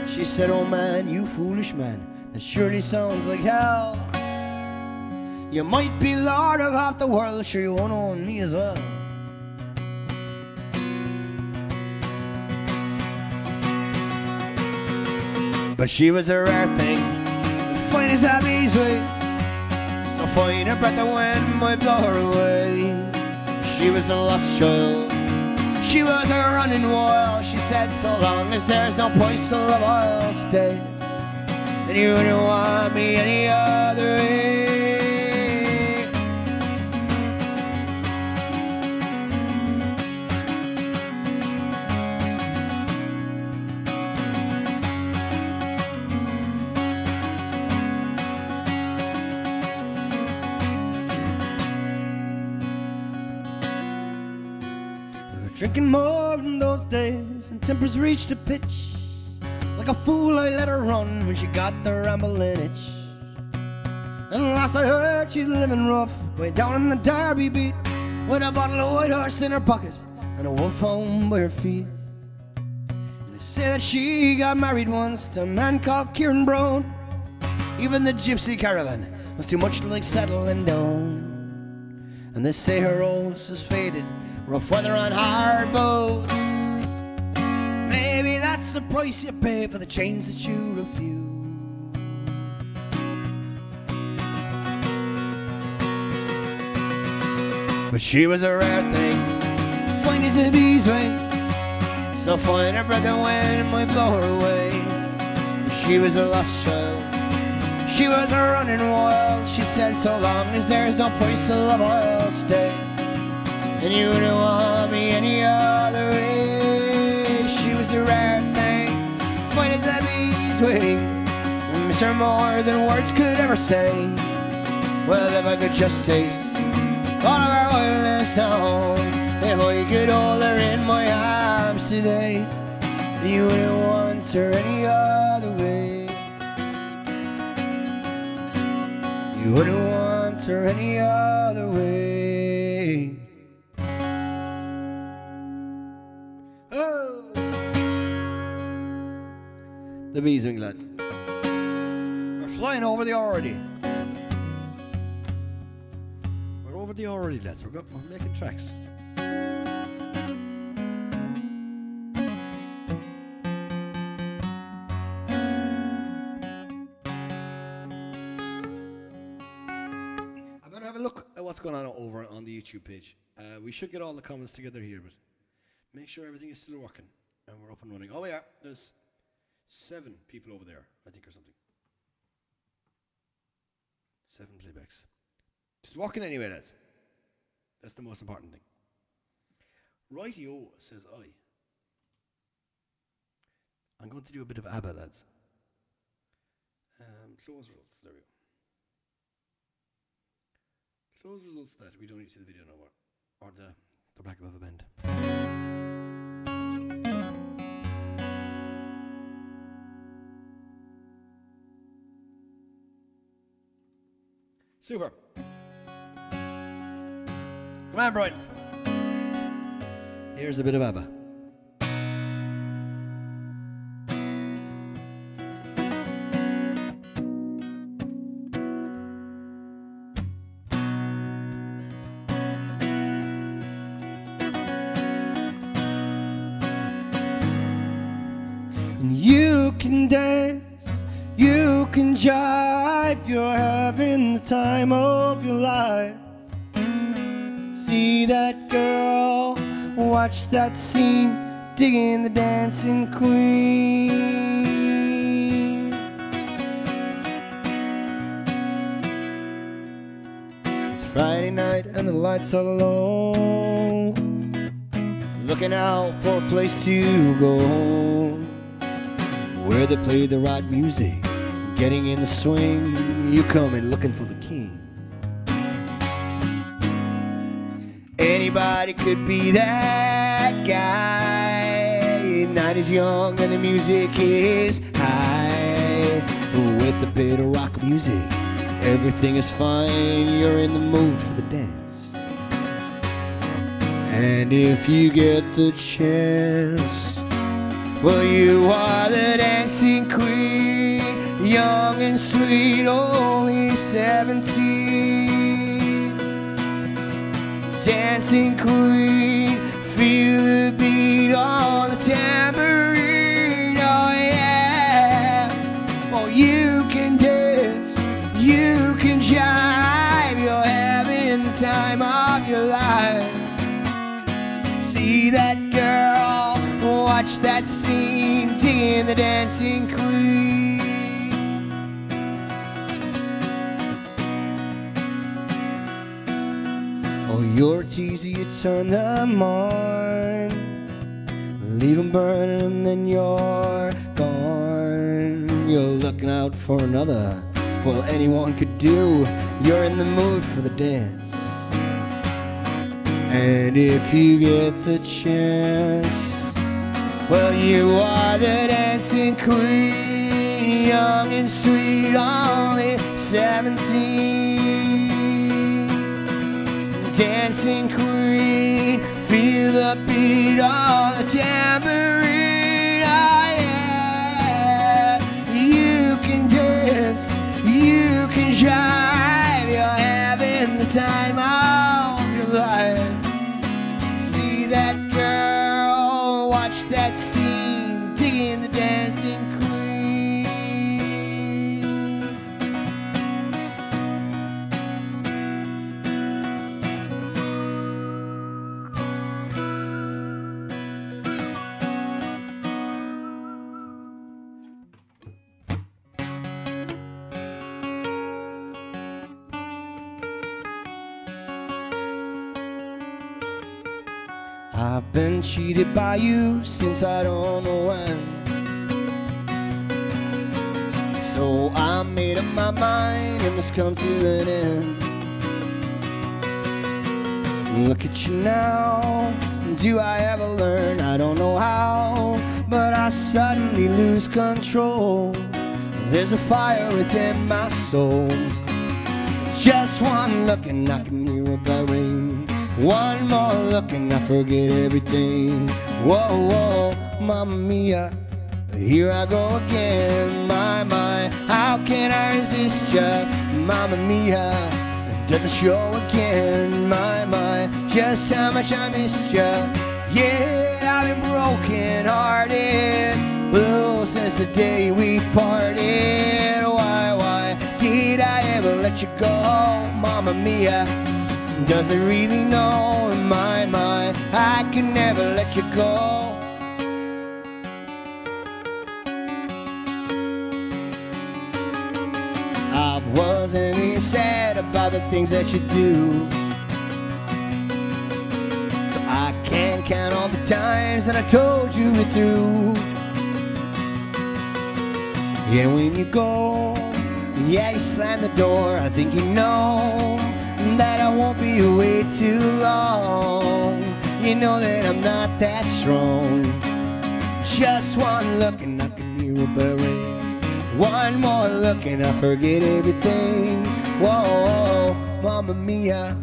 She said, "Oh man, you foolish man, that surely sounds like hell. You might be lord of half the world, sure you won't own me as well." But she was a rare thing, fine as a bee's wing, so fine her breath the wind might blow her away. She was a lost child, she was a running wild. She said, "So long as there's no place to love, I'll stay. And you wouldn't want me any other way." We were drinking more in those days, and tempers reached a pitch. Like a fool I let her run when she got the rambling itch. And last I heard she's living rough, way down in the Derby beat, with a bottle of White Horse in her pocket and a wolf home by her feet. And they say that she got married once to a man called Kieran Brown. Even the gypsy caravan was too much like settling down. And they say her rose is faded, rough weather on hard boats. Maybe that's the price you pay for the chains that you refuse. But she was a rare thing, fine as a bee's wing, so fine her breath and wind might blow her away. She was a lost child, she was a running wild. She said, "So long as there's no place to love, I'll stay. And you wouldn't want me any other way." She was a rare thing, fine as a bee's wing, and miss her more than words could ever say. Well, if I could just taste all of our oilless town, if I could hold her in my arms today, you wouldn't want her any other way. You wouldn't want her any other way. Oh, the bees, lad. We're flying over the already. We're over the already, lads. We're making tracks. Have a look at what's going on over on the YouTube page. We should get all the comments together here, but make sure everything is still working and we're up and running. Oh yeah, there's 7 people over there, I think, or something. 7 playbacks. Just walking anyway, lads. That's the most important thing. Righty-o, says I. I'm going to do a bit of ABBA, lads. Close results, there we go. Close results that we don't need to see the video no more. Or the Black Velvet Band. Super. Come on, Brian. Here's a bit of ABBA. You can dance, you can jive, you're having the time of your life. See that girl, watch that scene, digging the dancing queen. It's Friday night and the lights are low, looking out for a place to go where they play the right music, getting in the swing. You come in looking for the king. Anybody could be that guy. Night is young and the music is high. With a bit of rock music, everything is fine. You're in the mood for the dance. And if you get the chance, well, you are the dancing queen, young and sweet, only 17. Dancing queen, feel the beat on the tambourine, oh yeah. Oh, you can dance, you can jive, you're having the time of your life. See that girl, watch that scene, digging the dancing queen. Oh, you're teasy, you turn them on, leave them burning and then you're gone. You're looking out for another, well, anyone could do. You're in the mood for the dance. And if you get the chance, well, you are the dancing queen, young and sweet, only 17. Dancing queen, feel the beat on the tambourine, oh yeah. You can dance, you can jive, you're having the time of your life. See that girl, watch that scene, digging the dancing queen. I've been cheated by you since I don't know when. So I made up my mind, it must come to an end. Look at you now, do I ever learn? I don't know how, but I suddenly lose control. There's a fire within my soul. Just one look and I can hear a bell ring. One more look and I forget everything. Whoa, whoa, mamma mia, here I go again. My, how can I resist ya? Mamma mia, does it show again? My, just how much I missed ya. Yeah, I've been broken hearted, blue since the day we parted. Why did I ever let you go? Mamma mia, does it really know? My, I can never let you go. I wasn't even sad about the things that you do, so I can't count all the times that I told you we're through. Yeah, when you go, yeah, you slam the door. I think you know that I won't be away too long. You know that I'm not that strong. Just one look and I can hear a bell ring. One more look and I forget everything. Whoa, mamma mia,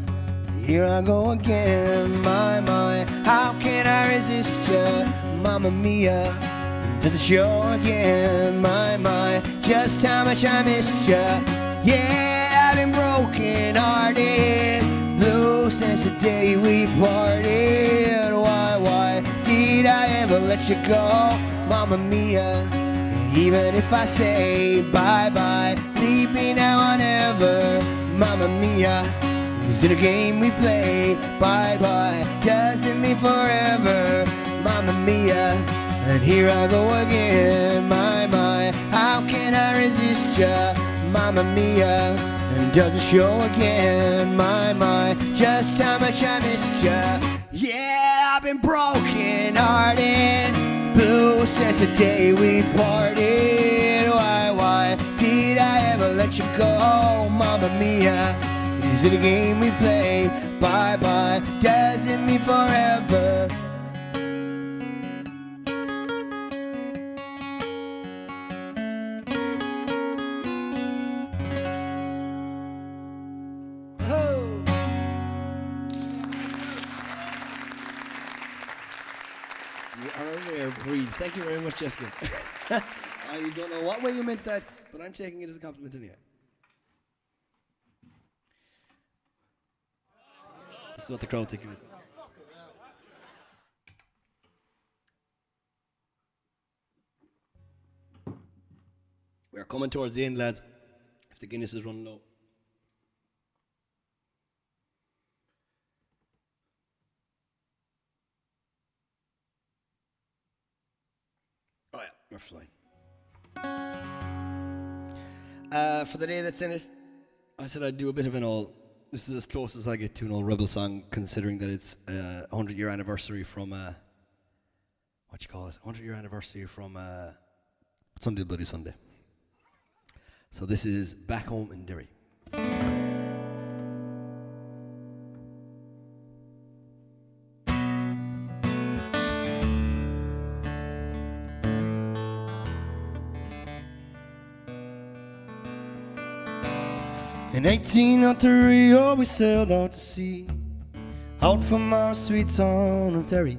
here I go again. My, how can I resist ya? Mamma mia, does it show again? My, just how much I missed ya. Yeah, I've been broken hearted, blue since the day we parted. Why did I ever let you go? Mamma mia, even if I say bye-bye, leave me now or never. Mamma mia, is it a game we play? Bye-bye, does it mean forever? Mamma mia, and here I go again. My, how can I resist ya? Mamma mia, and does it show again? My, just how much I missed ya. Yeah, I've been broken hearted, blue since the day we parted. Why did I ever let you go? Mamma mia, is it a game we play? Bye-bye, does it mean forever? You are a rare breed. Thank you very much, Jessica. I don't know what way you meant that, but I'm taking it as a compliment anyway. This is what the crowd think of it. We're coming towards the end, lads. If the Guinness is running low. Oh yeah, we're flying. For the day that's in it, I said I'd do a bit of an all. This is as close as I get to an old Rebel song, considering that it's a 100-year anniversary from what you call it? 100-year anniversary from Sunday Bloody Sunday. So this is Back Home in Derry. In 1803, oh, we sailed out to sea, out from our sweet town of Derry,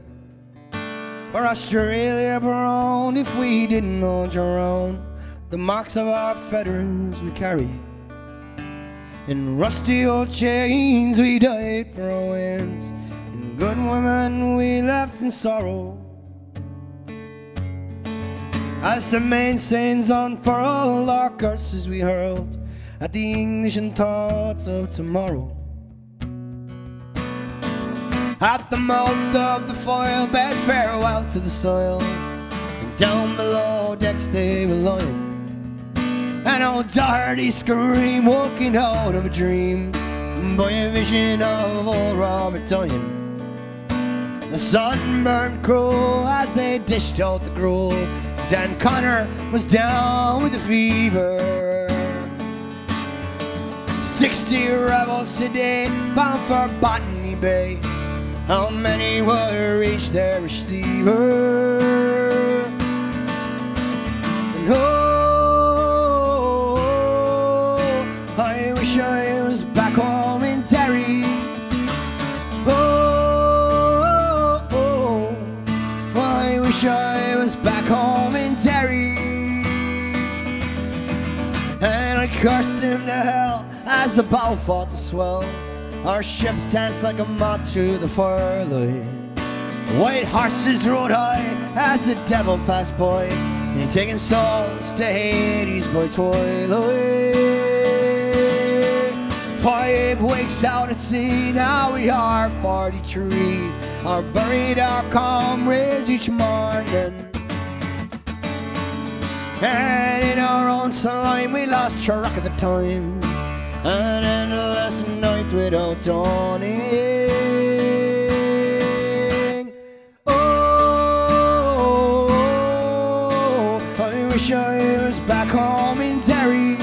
or Australia around if we didn't know around the marks of our feathers we carry. In rusty old chains we died for our wins, in good women we left in sorrow, as the mainsails unfurled, our curses we hurled at the English and thoughts of tomorrow. At the mouth of the foil bade farewell to the soil, and down below decks they were lying. An old Doherty scream woken out of a dream by a vision of old Robert dying. The sun burned cruel as they dished out the gruel, Dan Connor was down with the fever. 60 rebels today bound for Botany Bay. How many will reach their receiver? And oh, I wish I was back home in Derry. Oh, I wish I was back home in Derry. And I cursed him to hell as the bow fought to swell. Our ship danced like a moth through the firelight. White horses rode high as the devil passed by, and taking souls to Hades by twilight. 5 weeks out at sea, now we are 43. Our buried our comrades each morning, and in our own slime we lost track of the time. An endless night without dawning. Oh, I wish I was back home in Derry.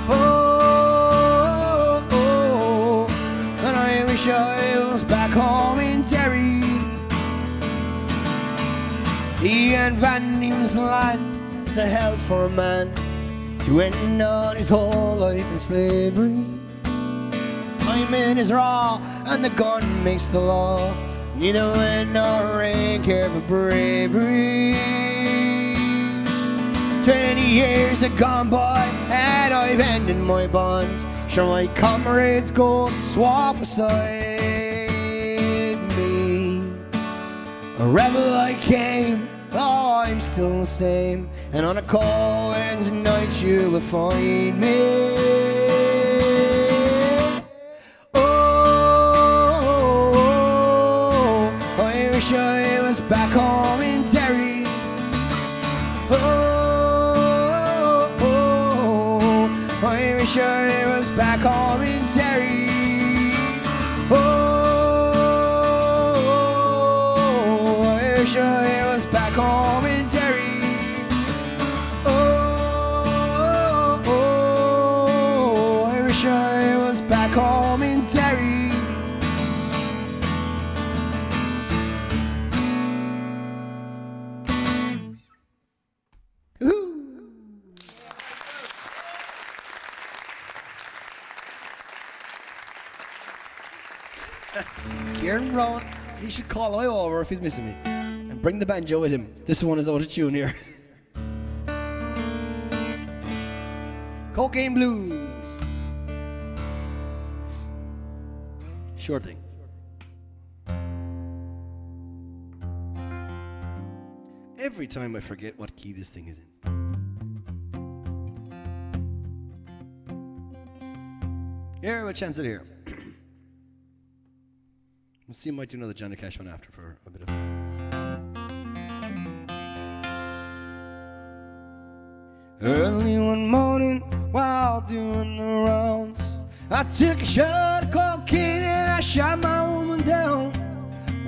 Oh, and I wish I was back home in Derry. Ian Van Diemen's land is a hell for a man to end on his whole life in slavery. Time in is raw and the gun makes the law. Neither wind nor rain care for bravery. 20 years have gone by and I've ended my bond. Sure, my comrades go swap beside me. A rebel I came, oh, I'm still the same. And on a cold winds night you will find me. Oh, I wish I was back home in Derry. Oh, I wish I was back home in Derry. Oh, I wish I was back home in Derry. I was back home in Derry. Kieran Brown, he should call I over if he's missing me and bring the banjo with him. This one is out of tune here. Cocaine Blues. Sure thing. Every time I forget what key this thing is in. Here, we'll chance it here. Let's see, I might do another Johnny Cash one after for a bit of. Early one morning while doing the rounds, I took a shot of cocaine and I shot my woman down.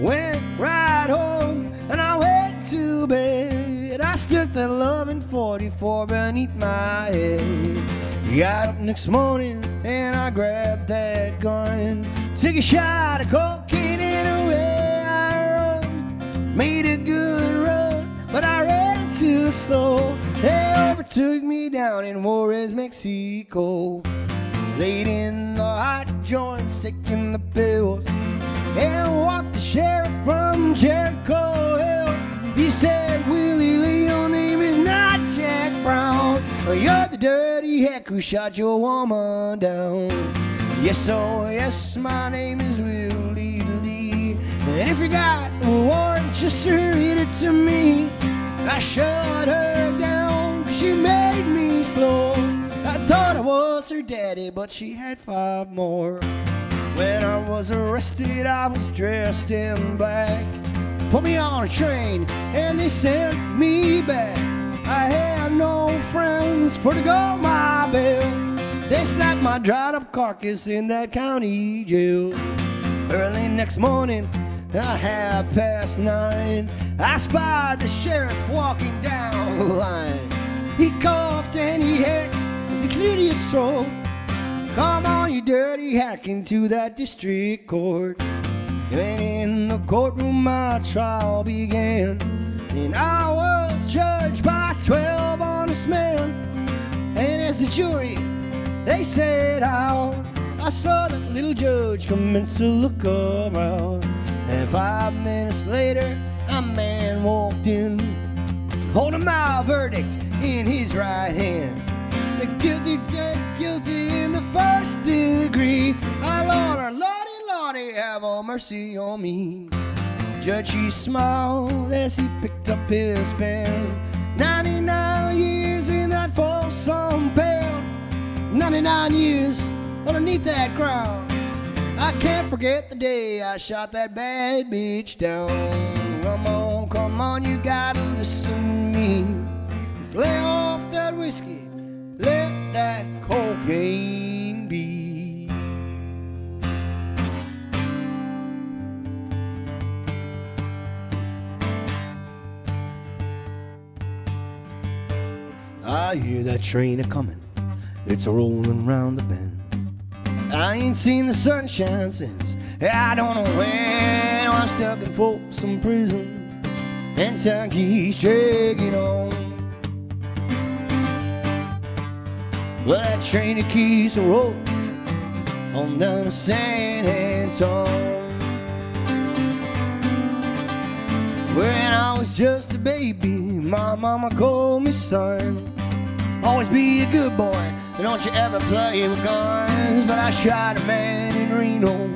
Went right home and I went to bed. I stuck that loving 44 beneath my head. Got up next morning and I grabbed that gun. Took a shot of cocaine and away I run. Made a good run, but I ran too slow. They overtook me down in Juarez, Mexico. Laid in the hot joint, sticking the pills, and walked the sheriff from Jericho Hill. He said, Willie Lee, your name is not Jack Brown. You're the dirty hack who shot your woman down. Yes, oh yes, my name is Willie Lee. And if you got a warrant, just read it to me. I shut her down 'cause she made me slow. I thought I was her daddy, but she had 5 more. When I was arrested, I was dressed in black. Put me on a train and they sent me back. I had no friends for to go my bail. They slapped my dried up carcass in that county jail. Early next morning, 9:30, I spied the sheriff walking down the line. He coughed and he hicced as he cleared his throat. Come on, you dirty hack, into that district court. And in the courtroom my trial began, and I was judged by 12 honest men. And as the jury, they sat out, I saw that little judge commence to look around. And 5 minutes later, a man walked in, holding my verdict in his right hand. The guilty pled guilty in the first degree. My Lord, Lordy, Lordy, have all mercy on me. Judge, he smiled as he picked up his pen. 99 years in that folsom pen. 99 years underneath that ground. I can't forget the day I shot that bad bitch down. Come on, you gotta listen to me. Just lay off that whiskey, let that cocaine be. I hear that train a-comin', it's a-rollin' round the bend. I ain't seen the sunshine since I don't know when. I'm stuck in Folsom Prison and time keeps dragging on. Well, that train of keys will roll on down to San Antonio. When I was just a baby, my mama called me son. Always be a good boy, and don't you ever play with guns. But I shot a man in Reno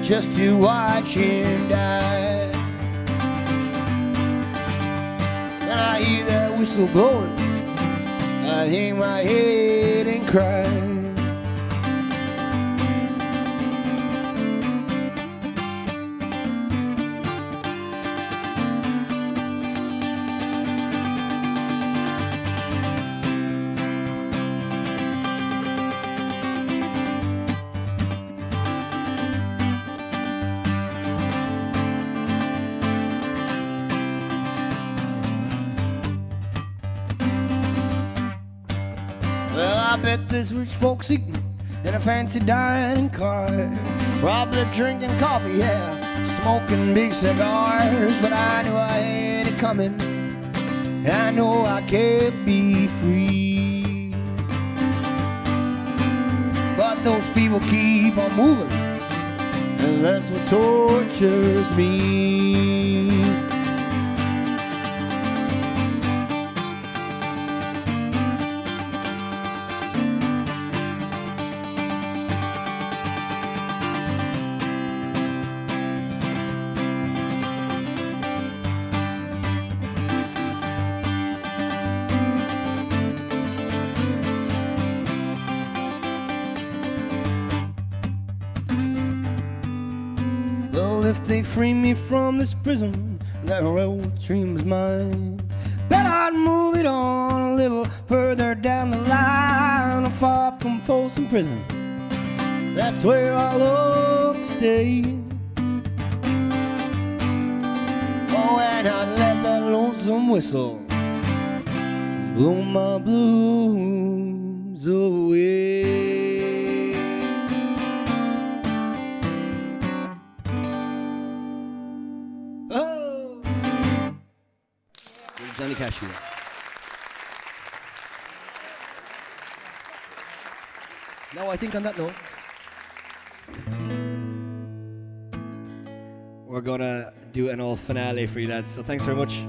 just to watch him die. And I hear that whistle blowing, I hang my head and cry. Well, I bet there's rich folks eating in a fancy dining car, probably drinking coffee, yeah, smoking big cigars. But I knew I had it coming, I know I can't be free. But those people keep on moving, and that's what tortures me. Well, if they free me from this prison, that road dream is mine. Bet I'd move it on a little further down the line, far from Folsom Prison. That's where I'll long stay. Oh, and I'd let that lonesome whistle blow my blues away. Johnny Cash here. Now I think on that note, we're gonna do an old finale for you lads. So thanks very much.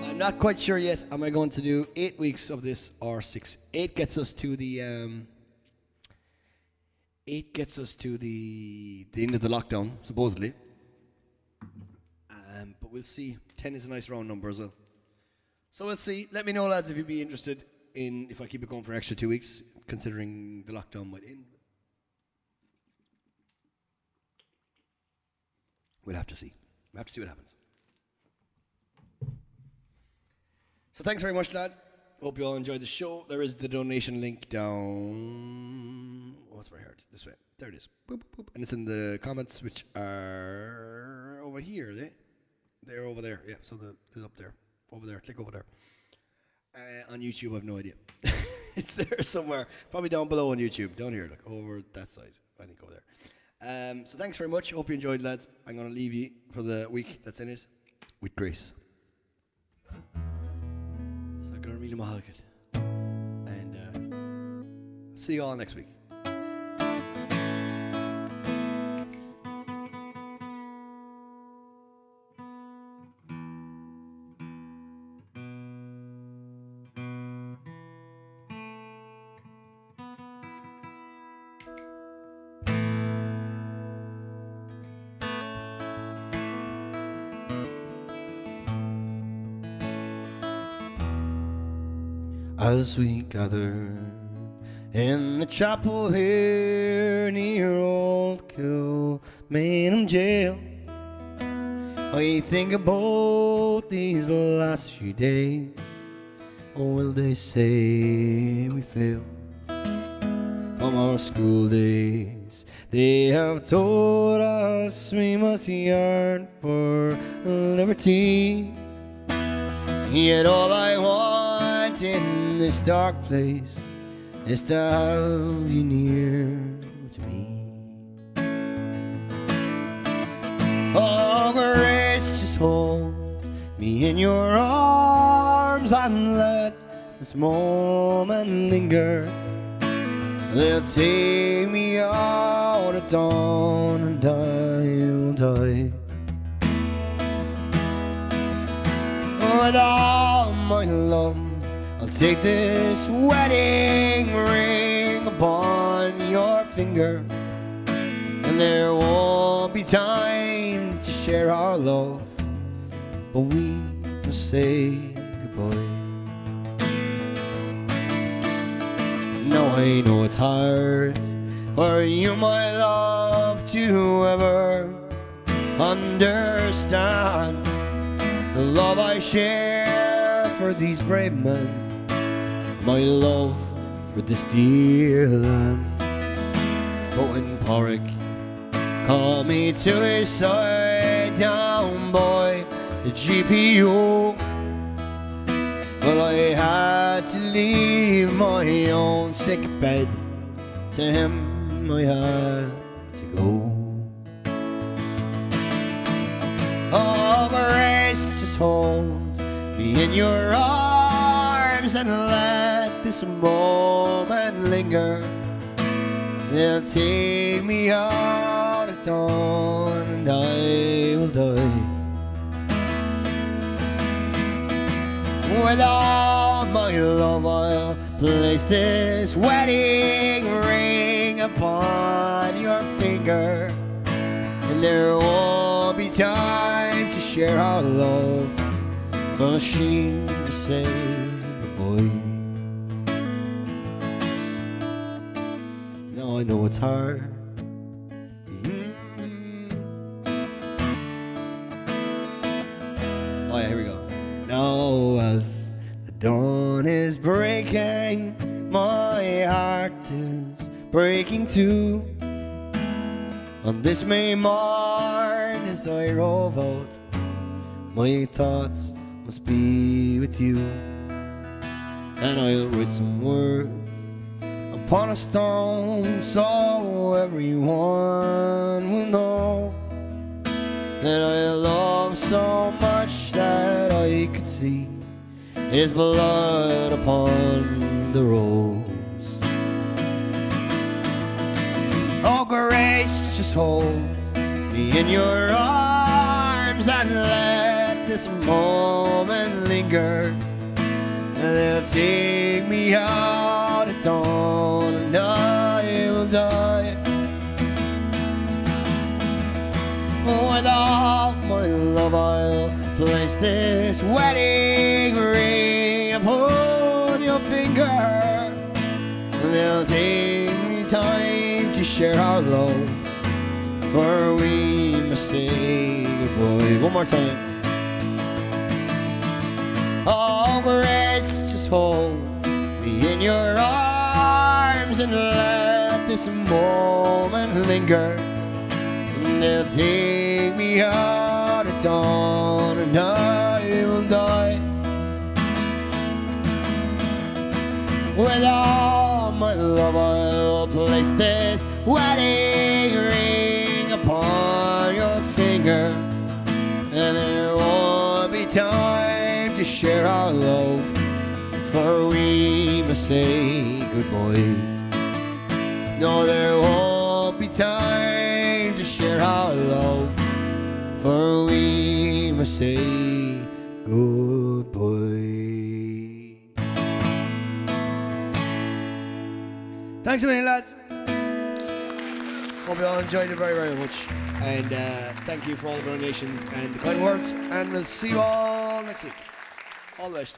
I'm not quite sure yet. Am I going to do 8 weeks of this or 6? 8 gets us to the end of the lockdown, supposedly. But we'll see. 10 is a nice round number as well. So we'll see. Let me know, lads, if you'd be interested in if I keep it going for an extra 2 weeks, considering the lockdown might end. We'll have to see. We'll have to see what happens. So thanks very much, lads. Hope you all enjoyed the show. There is the donation link down Oh, it's very hard. This way. There it is. Boop, boop, boop. And it's in the comments, which are over here. They're over there. Yeah, so it's up there. Over there. Click over there. On YouTube, I have no idea. It's there somewhere. Probably down below on YouTube. Down here, like over that side. I think over there. So thanks very much. Hope you enjoyed, lads. I'm going to leave you for the week that's in it with Grace. So I'm going to read my and see you all next week. As we gather in the chapel here near old Kilmainham jail, I think about these last few days. Oh, will they say we failed from our school days? They have told us we must yearn for liberty, yet all I want in this dark place is to have you near to me. Oh, Grace, just hold me in your arms and let this moment linger. They'll take me out at dawn and I will die. With all my love, I'll take this wedding ring upon your finger, and there won't be time to share our love, but we must say goodbye. Now I know it's hard for you, my love, to ever understand the love I share for these brave men, my love for this dear land. But when Porrick called me to his side, down by the GPO, well, I had to leave my own sick bed. To him I had to go. Oh, Grace, just hold me in your arms and let this moment linger. They'll take me out at dawn and I will die. With all my love I'll place this wedding ring upon your finger, and there won't be time to share our love, but she will say goodbye. Now I know it's hard. Oh yeah, here we go. Now as the dawn is breaking, my heart is breaking too. On this May morn as I rove out, my thoughts must be with you. And I'll write some words upon a stone, so everyone will know that I love so much that I could see his blood upon the rose. Oh, Grace, just hold me in your arms and let this moment linger. They'll take me out at dawn and I will die. With all my love I'll place this wedding ring upon your finger. They'll take me time to share our love, for we must say goodbye. One more time. Oh, Grace, just hold me in your arms and let this this moment linger, and they'll take me out at dawn, and I will die with all my love. I'll place this wedding ring upon your finger, and there won't be time to share our love, for we must say goodbye. No, there won't be time to share our love, for we must say goodbye. Thanks a million, lads. Hope you all enjoyed it very, very much. And thank you for all the donations and the kind words. And we'll see you all next week. All the best.